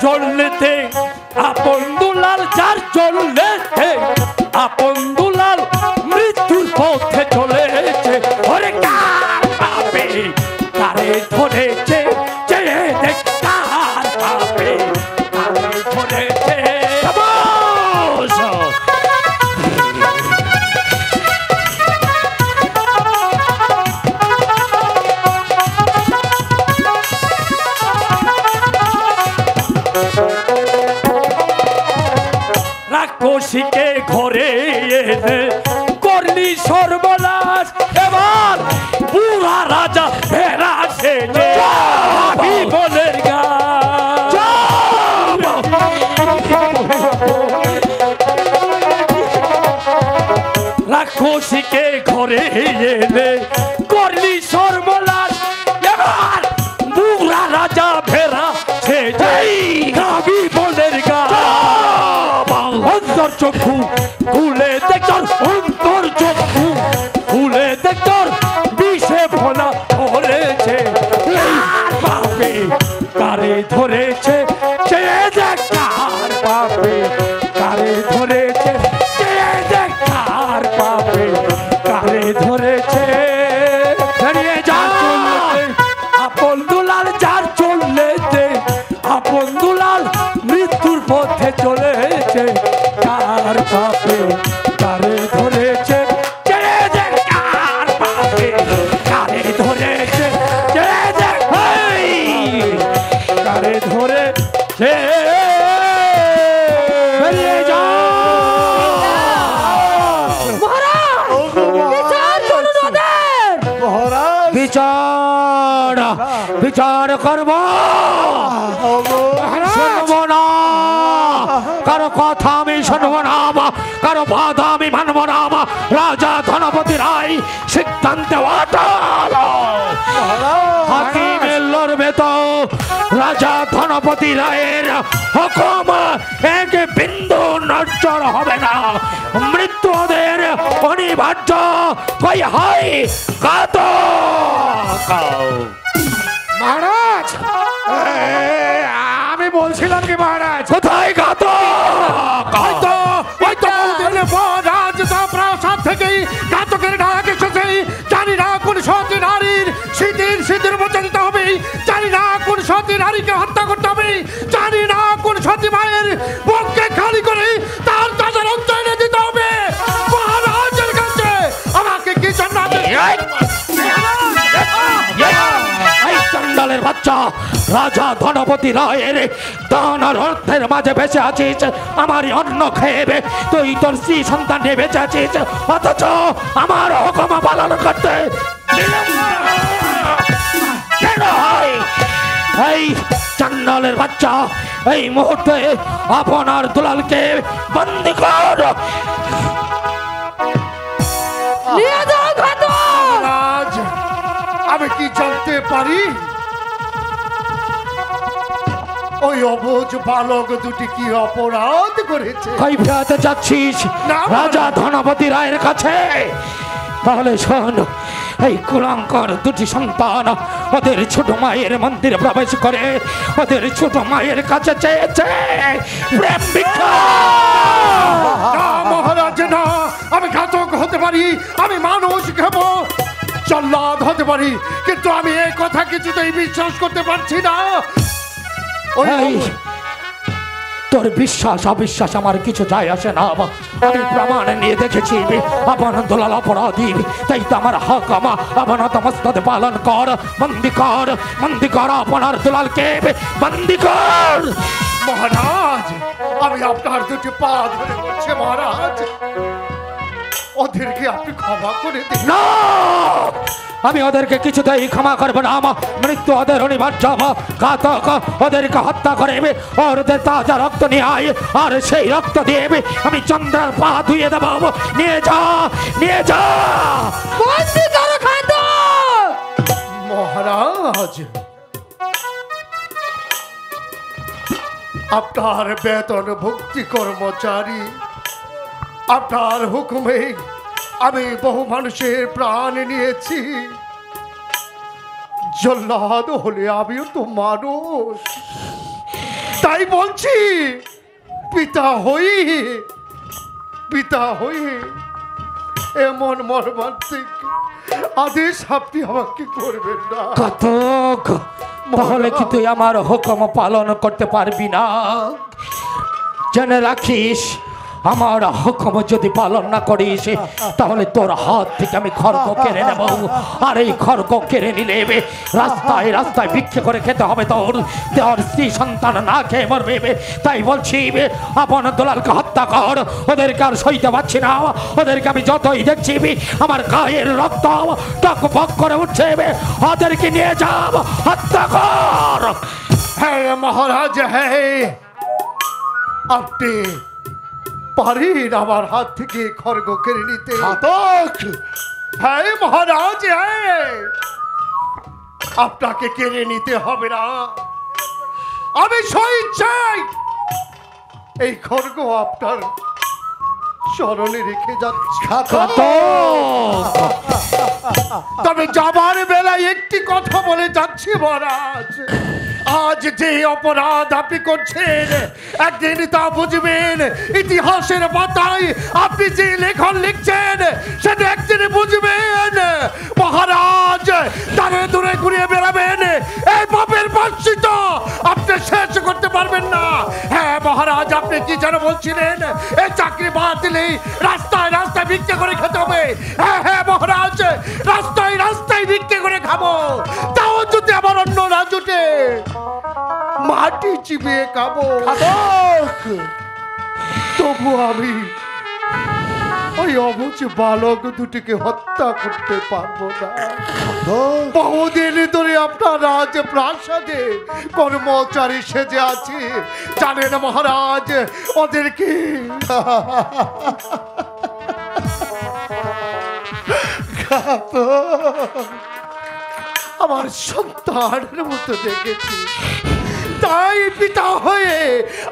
চললেতে আপন দুলাল, যার চললেতে আপন দুলাল মৃত্যুর পথে চলেছে। ওরে কার পাপে কারে ধরেছে, চেয়ে দেখ কার পাপে কারে ধরেছে। রাক্ষসীকে ঘরে এনে করলি সর্বনাশ, এবার বুড়া রাজা ফেরা সেজে বলের গা। রাক্ষসীকে ঘরে এনে করলি সর্বনাশ, এবার বুড়া রাজা ফেরা সেজে বলের গা। অন্তর চক্ষু খুলে দেখতর, অন্তর চক্ষু খুলে দেখতর বিষে ভোলা ধরেছে। পাপে কারে ধরেছে, চেয়ে দেখ কার পাপে কারে ধরেছে, চেয়ে দেখ কার পাপে কারে ধরেছে। বেরিয়ে যা আপন দুলাল, যার চললেতে আপন দুলাল মৃত্যুর পথে চলেছে। কার পাপে কারে ধরেছে, চেয়ে দেখ কার পাপে কারে ধরেছে, চেয়ে দেখ কারে ধরেছে। বেরিয়ে যা। বিচার বিচার করবো, শুনবো না কারো কথা, আমি শুনবো না কারো বাধা আমি মানবো না। রাজা ধনপতি রায় সিদ্ধান্তে অটল, হাকিমের লড়বে তো রাজা ধনপতি রায়ের হুকুম এক বিন্দু নড়চড় হবে না। মৃত্যু ওদের অনিবার্য, কই হয় ঘাতক। মহারাজ, আমি বলছিলাম কি মহারাজ, কোথায় ঘাতক? প্রাসাদ থেকেই ঘাতকের ডাক এসেছে। জানি না কোন সতী নারীর শীতের মধ্যে দিতে হবে, জানি না কোন সতী নারীকে হত্যা করতে হবে, জানি না কোন সতী মায়ের বুককে খালি করে তার তাদের রক্ত এনে দিতে হবে। মহারাজের কাছে আমাকে কি জানাতে? চন্ডালের বাচ্চা, রাজা ধনপতি রায়ের দান আর অর্থের মাঝে বেঁচে আছিস, আমারই অন্ন খেয়ে তুই তোর স্ত্রী সন্তান নিয়ে বেঁচে আছিস, অথচ আমার হুকুম পালন করতে কেন হয়? এই চন্ডালের বাচ্চা, এই মুহূর্তে আপনার দুলালকে বন্দী কর। আমি কি জানতে পারি ওই অবুঝ বালক দুটি কি অপরাধ করেছে? কৈফিয়তে যাচ্ছিস না, রাজা ধনপতি রায়ের কাছে? তাহলে শোন, এই কুলাঙ্কর দুটি সন্তান ওদের ছোট মায়ের মন্দিরে প্রবেশ করে ওদের ছোট মায়ের কাছে চেয়েছে প্রেম ভিক্ষা। না মহারাজ না, আমি ঘাতক হতে পারি, আমি মানুষ খাবো, জল্লাদ হতে পারি, কিন্তু আমি এই কথা কিছুতেই বিশ্বাস করতে পারছি না। তোর বিশ্বাস অবিশ্বাস আমার কিছু যায় আসে না। আমি প্রমাণ নিয়ে দেখেছি আপন দুলাল অপরাধী, তাই তো আমার হক আমানত মস্তদে পালন কর। বন্দি কর আপনার দুলালকে, বন্দি কর। মহারাজ, আমি আপনার দুটি পা ধরে বলছি মহারাজ, ওদেরকে আপনি ক্ষমা করে দিন। না, আমি ওদেরকে কিছুতেই ক্ষমা করবো না। মৃত্যু ওদের অনিবার্য। ঘাতক ওদেরকে হত্যা করে ওদের তাজা রক্ত নিয়ে আয়, আর সেই রক্ত দিয়ে আমি চন্দ্রের পা ধুয়ে দেবো। নিয়ে যা, নিয়ে যা। বন্দি করো ঘাতক! মহারাজ, আপনার বেতন ভুক্তি কর্মচারী, আপনার হুকুমে আমি বহু মানুষের প্রাণ নিয়েছি। জল্লাদ হলে আমিও তো মানুষ, তাই বলছি পিতা হই এমন মর্মান্তিক আদেশ আপনি আমাকে করবেন না। ঘাতক, তাহলে কি তুই আমার হুকুম পালন করতে পারবি না? জেনে রাখিস, আমার হুকুম যদি পালন না করিস তাহলে তোর হাত থেকে আমি খড়গ কেড়ে নেব। আর এই খড়গ কেড়ে নিলে রাস্তায় রাস্তায় ভিক্ষে করে খেতে হবে তোর। তোর স্ত্রী সন্তান না খেয়ে মরবে। তাই বলছি আপন দুলালকে হত্যা কর। ওদেরকে আর সইতে পারছি না। ওদেরকে আমি যতই দেখছি আমার গায়ের রক্ত টক বক করে উঠছে। ওদেরকে নিয়ে যাব, হত্যা কর। হ্যাঁ মহারাজ, হ্যাঁ আপনি পারেন আমার হাত থেকে খড়গ কেড়ে নিতে। হ্যাঁ মহারাজ, হ্যাঁ আপনাকে কেড়ে নিতে হবে না। আমি স্বেচ্ছাই এই খড়গ আপনার স্মরণে রেখে যাচ্ছি। তবে যাবার বেলায় একটি কথা বলে যাচ্ছি মহারাজ, আজ যে অপরাধ আপনি করছেন একদিন তা বুঝবেন। ইতিহাসের পাতায় আপনি যে লেখন লিখছেন সেটা একদিন বুঝবেন। মহারাজ, তারে দূরে ঘুরিয়ে বেড়াবেন, এই পাপের প্রায়শ্চিত্ত আপনি শেষ করতে পারবেন না। হ্যাঁ মহারাজ, আপনি কি যেন বলছিলেন এই চাকরি বাদ দিলেই রাস্তায় রাস্তায় ভিক্ষে করে খেতে হবে। হ্যাঁ মহারাজ, রাস্তায় রাস্তায় ভিক্ষে করে খাবো, তাও যদি আমার অন্য না জুটে মাটি চিবিয়ে খাবো। তবু আমি ওই অবুঝ বালক দুটিকে হত্যা করতে পারবো না। বহুদিন ধরে আপনার রাজ প্রাসাদে কর্মচারী সেজে আছে, জানেন মহারাজ, ওদেরকে আমার সন্তানের মতো দেখেছি। তাই পিতা হয়ে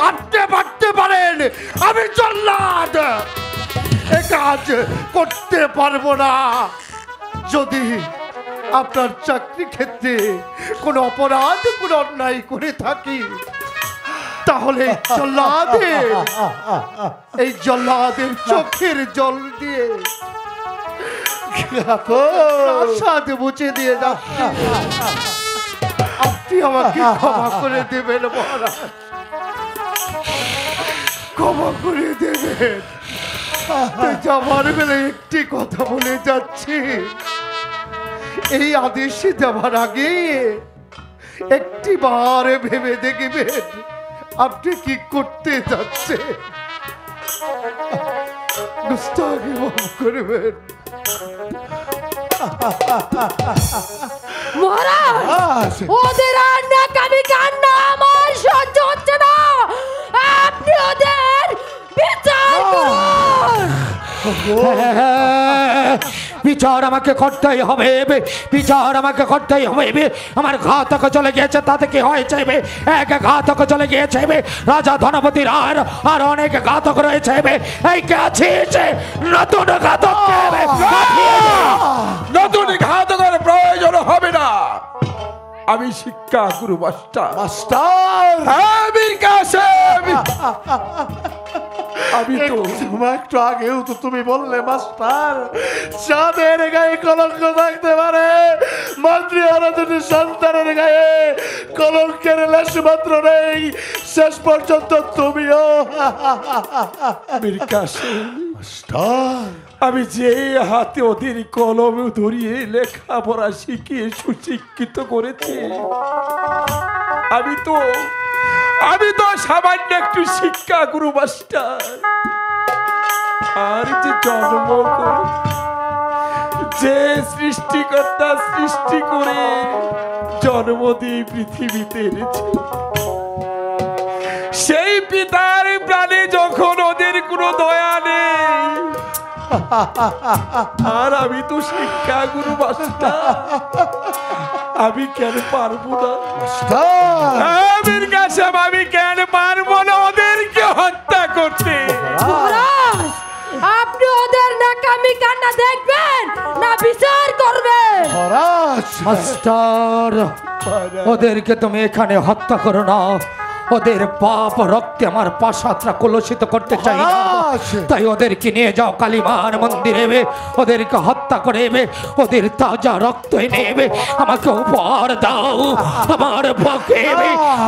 আপনি ভাবতে পারেন আমি জল্লাদ এ কাজ করতে পারবো না। যদি আপনার চাকরি ক্ষেত্রে কোনো অপরাধ, কোনো অন্যায় করে থাকি, তাহলে এই জল্লাদের চোখের জল দিয়ে প্রাসাদ মুছে দিয়ে যাচ্ছি। আপনি আমাকে ক্ষমা করে দেবেন মহারাজ, ক্ষমা করে দেবেন। যাবার বেলা একটি কথা বলে যাচ্ছি, এই আদেশ দেওয়ার আগে একটি বার ভেবে দেখবেন আপনি কি করতে যাচ্ছেন। গুস্তাখি মাফ করবেন মহারাজ, ওদের আর নাকামি কান্না আমার সহ্য হচ্ছে না। আপনি ওদের বিচার করুন। বিচার আমাকে করতেই হবে, বিচার আমাকে করতেই হবে। আমার ঘাতক চলে গিয়েছে, তাতে কি হয়েছে? এক ঘাতক চলে গিয়েছে, রাজা ধনপতি রায়, আর অনেক ঘাতক রয়েছে। এই কে আছিস? নতুন ঘাতক, নতুন ঘাতকের প্রয়োজন হবে না। আমি শিক্ষা গুরু মাস্টার। মাস্টার, হ্যাঁ বীর কাসেম। আমি তো একটু আগেও তো তুমি বললে মাস্টার চাঁদের গায়ে কলঙ্ক থাকতে পারে, মাতৃহারা দুটি সন্তানের গায়ে কলঙ্কের লেশ মাত্র নেই। শেষ পর্যন্ত তুমিও মীর কাসেম, মাস্টার আমি যে হাতে ওদের কলম ধরিয়ে লেখাপড়া শিখিয়ে সুশিক্ষিত করেছি, আমি তো সামান্য একটু শিক্ষা গুরু মাস্টার। আর যে জন্ম করে যে সৃষ্টিকর্তা সৃষ্টি করে জন্ম দিয়ে পৃথিবীতে এনেছে, সেই পিতার প্রাণে যখন ওদের কোনো দয়া নেই, আর আমি তো শিক্ষা গুরু মাস্টার, আমি কেন পারবো না মীর কাসেম, আমি কেন পারবো না ওদেরকে হত্যা করতে? মহারাজ, আপনি ওদের নাকামি কান্না দেখবেন না বিচার করবেন? মাস্টার, ওদেরকে তুমি এখানে হত্যা করো না। ওদের পাপ রক্তে আমার পাশাত্রা কলুষিত করতে চাই না, তাই ওদেরকে নিয়ে যাও কালীমার মন্দিরে, ওদেরকে হত্যা করে ওদের তাজা রক্ত এনে আমাকে উপহার দাও। আমার বুকে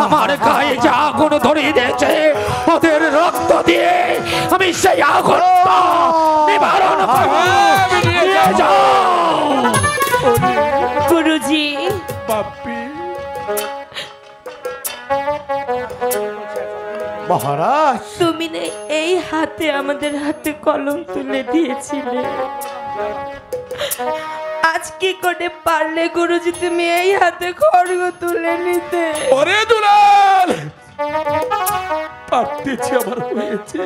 আমার গায়ে যে আগুন ধরিয়ে দিয়েছে, ওদের রক্ত দিয়ে আমি সেই আগুনটা নিবারণ করব। নিয়ে যাও গুরুজি। বাপ্পি, মহারাজ, তুমি না এই হাতে আমাদের হাতে কলম তুলে দিয়েছিলে, আজ কি করে পারলে গুরুজি তুমি এই হাতে খড়গ তুলে নিতে? ওরে দুলাল, পারতেছি, আমার হয়েছে,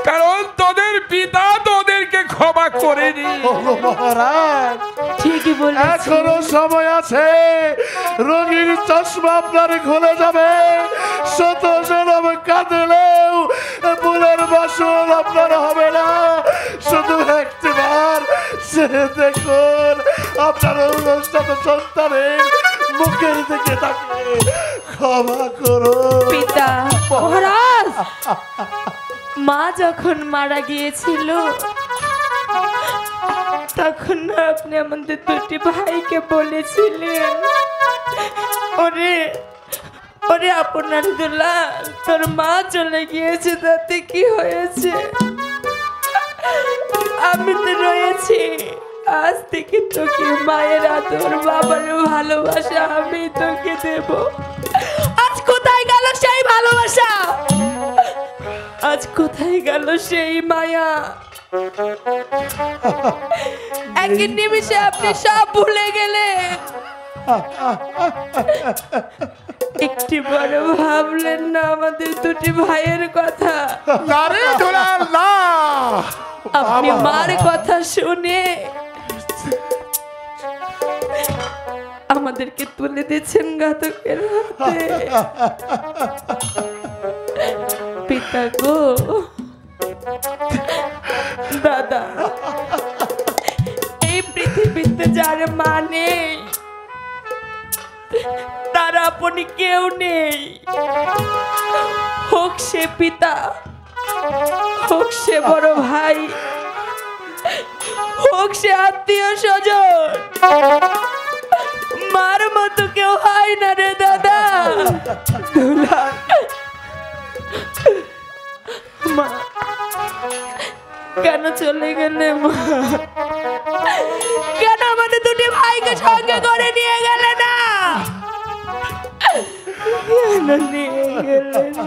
কারণ তোদের পিতা তোদেরকে ক্ষমা করেনি। মহারাজ ঠিকই বলেছ। এখনো সময় আছে, রঙিন চশমা আপনার খুলে যাবে। শত জনম কাঁদলেও ফুলের বাসন আপনার হবে না। শুধু একটিবার সে দেখুন আপনার অনুষ্ঠান সন্তানের মুখের দিকে তাকে ক্ষমা করুন। পিতা, মহারাজ, মা যখন মারা গিয়েছিল তখন না আপনি আমাদের দুটি ভাইকে বলেছিলেন, ওরে ওরে আপনার দুলাল, তোর মা চলে গিয়েছে, তাতে কি হয়েছে, আমি তো রয়েছি, আজ থেকে তোকে মায়ের আদর বাবার ভালোবাসা আমি তোকে দেব। আজ কোথায় গেল সেই ভালোবাসা? আজ কোথায় গেল সেই মায়া? একই নিমিষে আপনি সব ভুলে গেলেন, একটি বড় ভাবলেন না আমাদের দুটি ভাইয়ের কথা? আপনি মার কথা শুনে আমাদেরকে তুলে দিচ্ছেন ঘাতকের হাতে। পিতা গো, দাদা, এই পৃথিবীতে যার মা নেই তার আপনি কেউ নেই, হোক সে পিতা, হোক সে বড় ভাই, হোক সে আত্মীয় স্বজন, মার মতো কেউ হয় না রে দাদা। মা কেন চলে গেলে? মা কেন আমাদের দুটি ভাইকে সঙ্গে করে নিয়ে গেলে না? কেন নিয়ে গেলে না?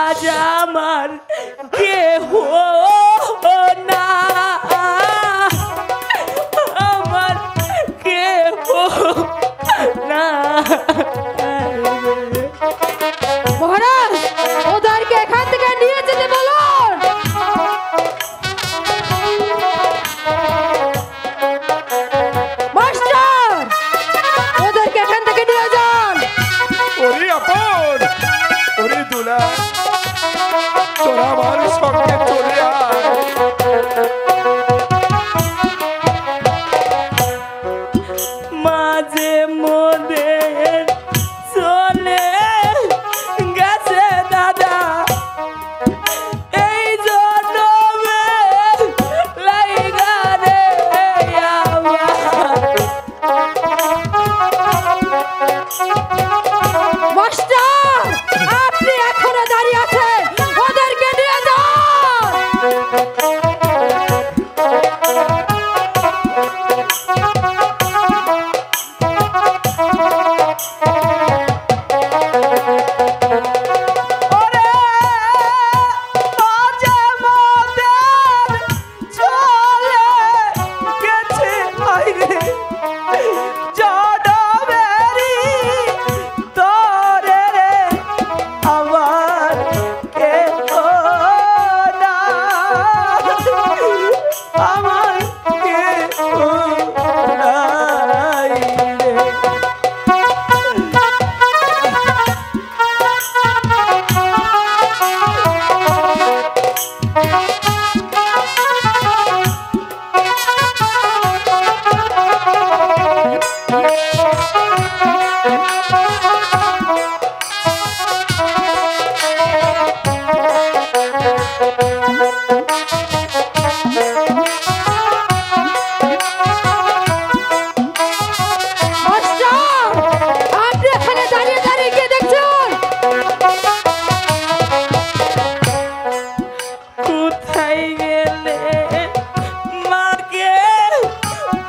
আজ আমার কেহ না, আমার কেহ না। মহারাজ, ওদেরকে এখান থেকে নিয়ে যেতে বলুন। মাস্টার, ওদেরকে এখান থেকে নিয়ে যান। ওরে আপন, ওরে দুলাল, তোরা আমার সঙ্গে চলে আয়। মাঝে মধ্যে চলে জনমেরই তরে আমার কেহ নাই, আমার কেহ নাই রে। আপনি এখানে দাঁড়িয়ে দাঁড়িয়ে কে দেখছেন? কোথায় গেলে মাকে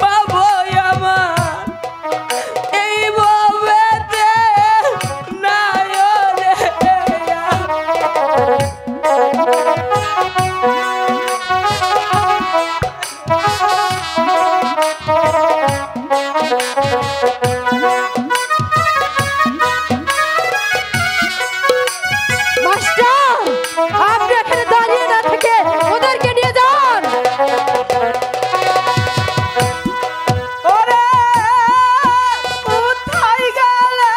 পাবো আমার এই ভবেতে নাই রে। মাস্টার, আপনি এখানে দাঁড়িয়ে না থেকে ওদেরকে নিয়ে যান। ওরে কোথায় গেলে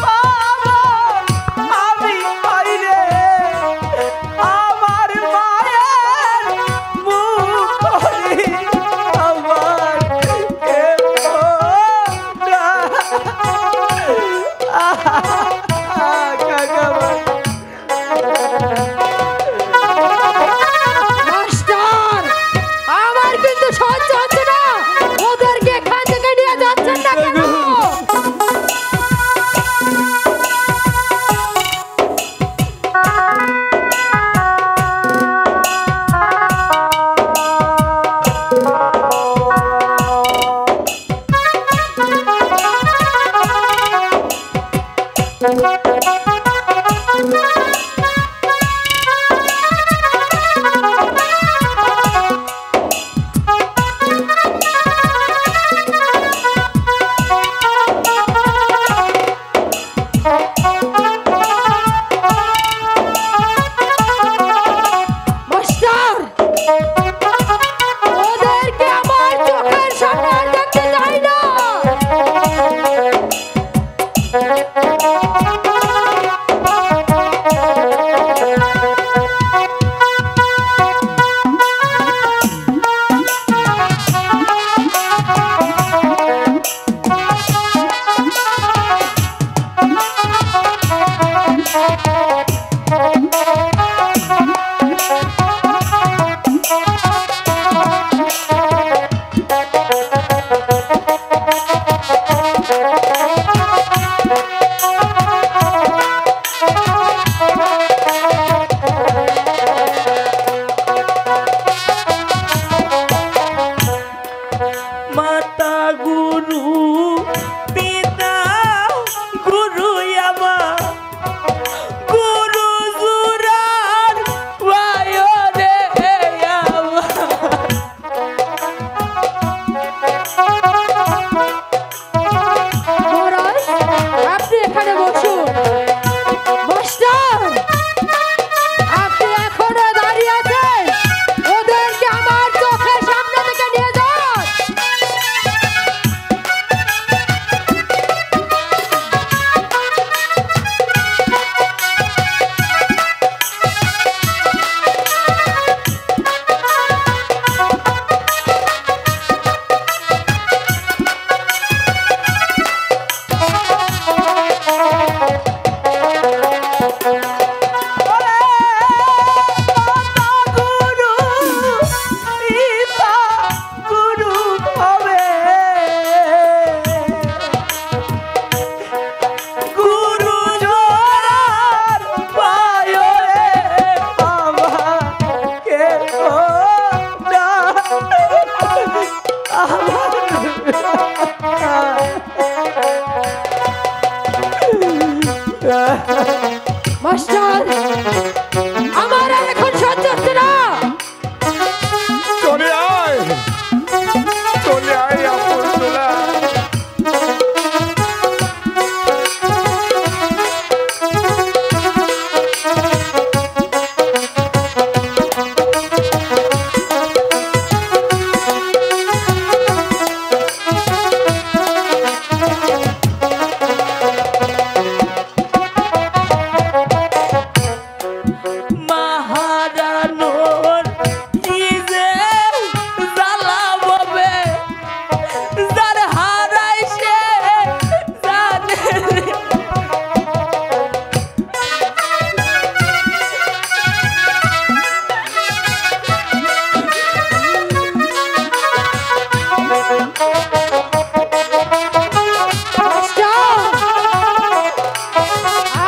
পাবো আমি আইরে আমার মায়ের মুখরি আমার কেহ মাস্টার, আমার কিন্তু সহ্য হচ্ছে না, ওদেরকে এখান থেকে নিয়ে যাচ্ছেন না কেন? মাস্টার, ওদেরকে আমার চোখের সামনে আর দেখতে চাই না। মাতা গুরু পিতা গুরু আমার গুরু জুরার বায়রে আমার। মহারাজ, আপনি এখানে বসুন। মাস্টার, আপনি এখনো দাঁড়িয়ে আছেন, ওদেরকে আমার চোখের সামনে থেকে নিয়ে যান। চলে আয় আপন চলে আয়। মাহারানোর কি যে জ্বালা ববে, যার হারাই সে জানে রে।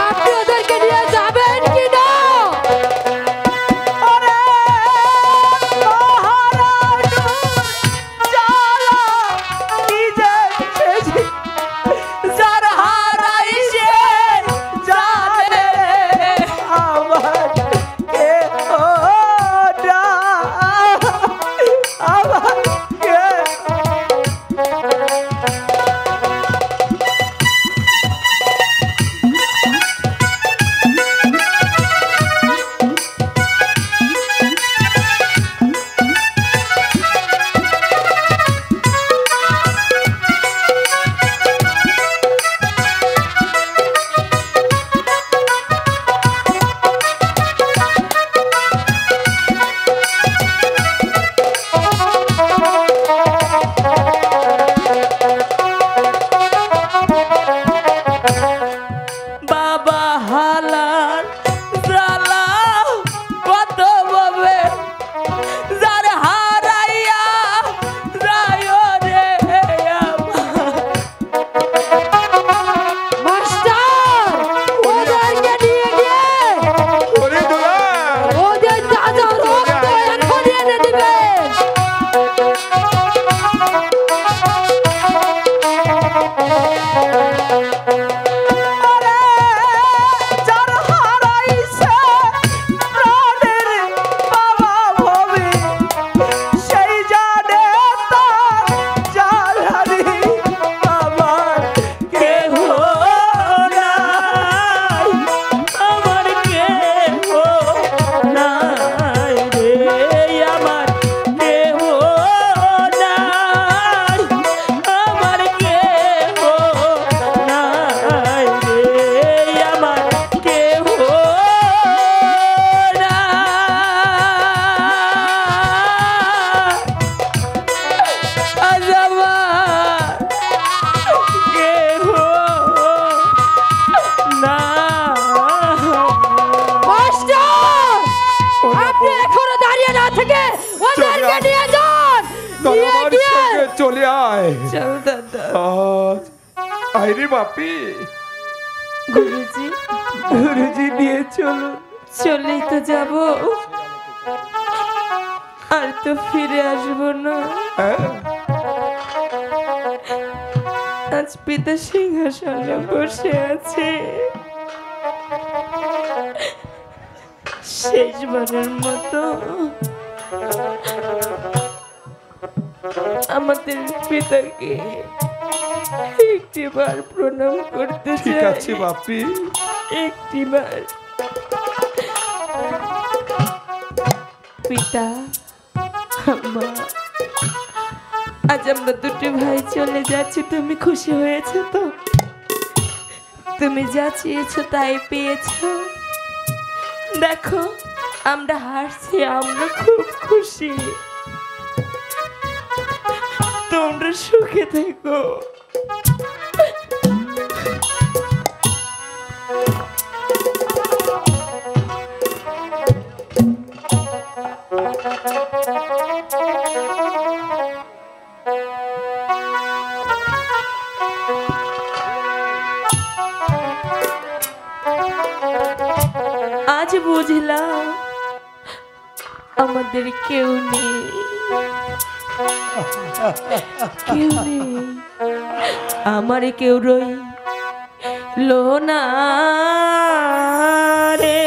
আপনি ওদেরকে নিয়ে যাবেন কি না? যার হারাই সে জানে রে। আমার কে ওটা আমার কে বাবা হালার জ্বালা কত ববে, যার হারাইয়া যায় রে আমার। মাস্টার, ওদেরকে নিয়ে গিয়ে ওরে দুলাল, ওদের তাজা রক্ত এখনই এনে দিবেন। যার হারাইছে প্রাণের বাবা ভবে, সেই জানে তার জ্বালানি আমার কেহ নাই, আমার কেহ নাই রে, আমার কেহ নাই, আমার কেহ নাই রে, আমার কেহ নাই। আজ আমার কেহ নাই। মাস্টার, আপনি এখনো দাঁড়িয়ে না থেকে ওদেরকে নিয়ে যান। নিয়ে আমার গিয়ে সঙ্গে চলে আয়। চল দাদা। আজ আইরে বাপি, গুরুজি, গুরুজি নিয়ে চলো। চলেই তো যাব, আর তো ফিরে আসবো না। হ্যাঁ? আজ পিতা সিংহাসনে বসে আছে, শেষবারের মতো আমাদের পিতাকে একটিবার প্রণাম করতে ঠিক চাই। আছে বাপি। একটিবার। পিতা, মা, আজ আমরা দুটি ভাই চলে যাচ্ছি, তুমি খুশি হয়েছো তো? তুমি যা চেয়েছো তাই পেয়েছো। দেখো, আমরা হাসছি, আমরা খুব খুশি। তোমরা সুখে থেকো। আজ বুঝলাম আমাদের কেউ নেই, কেউ নেই, আমার কেউ রই লোনা রে।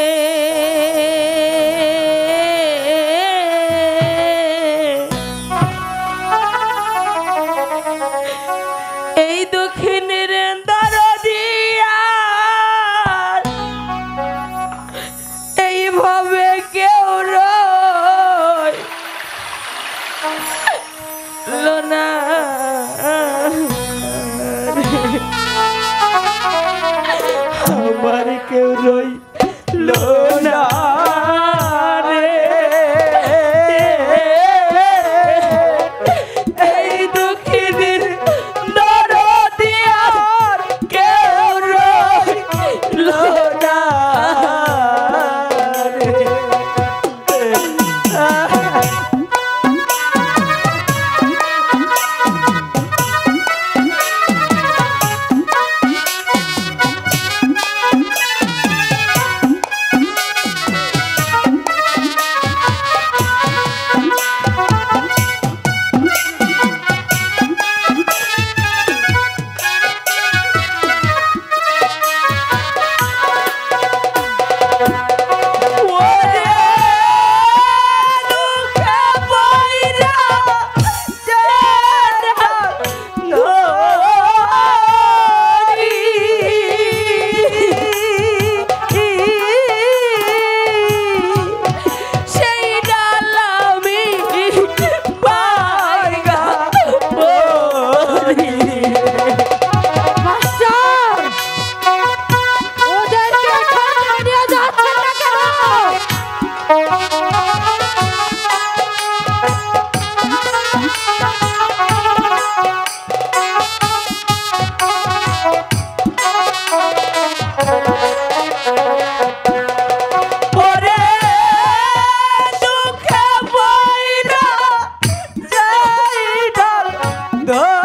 গোবিন্দ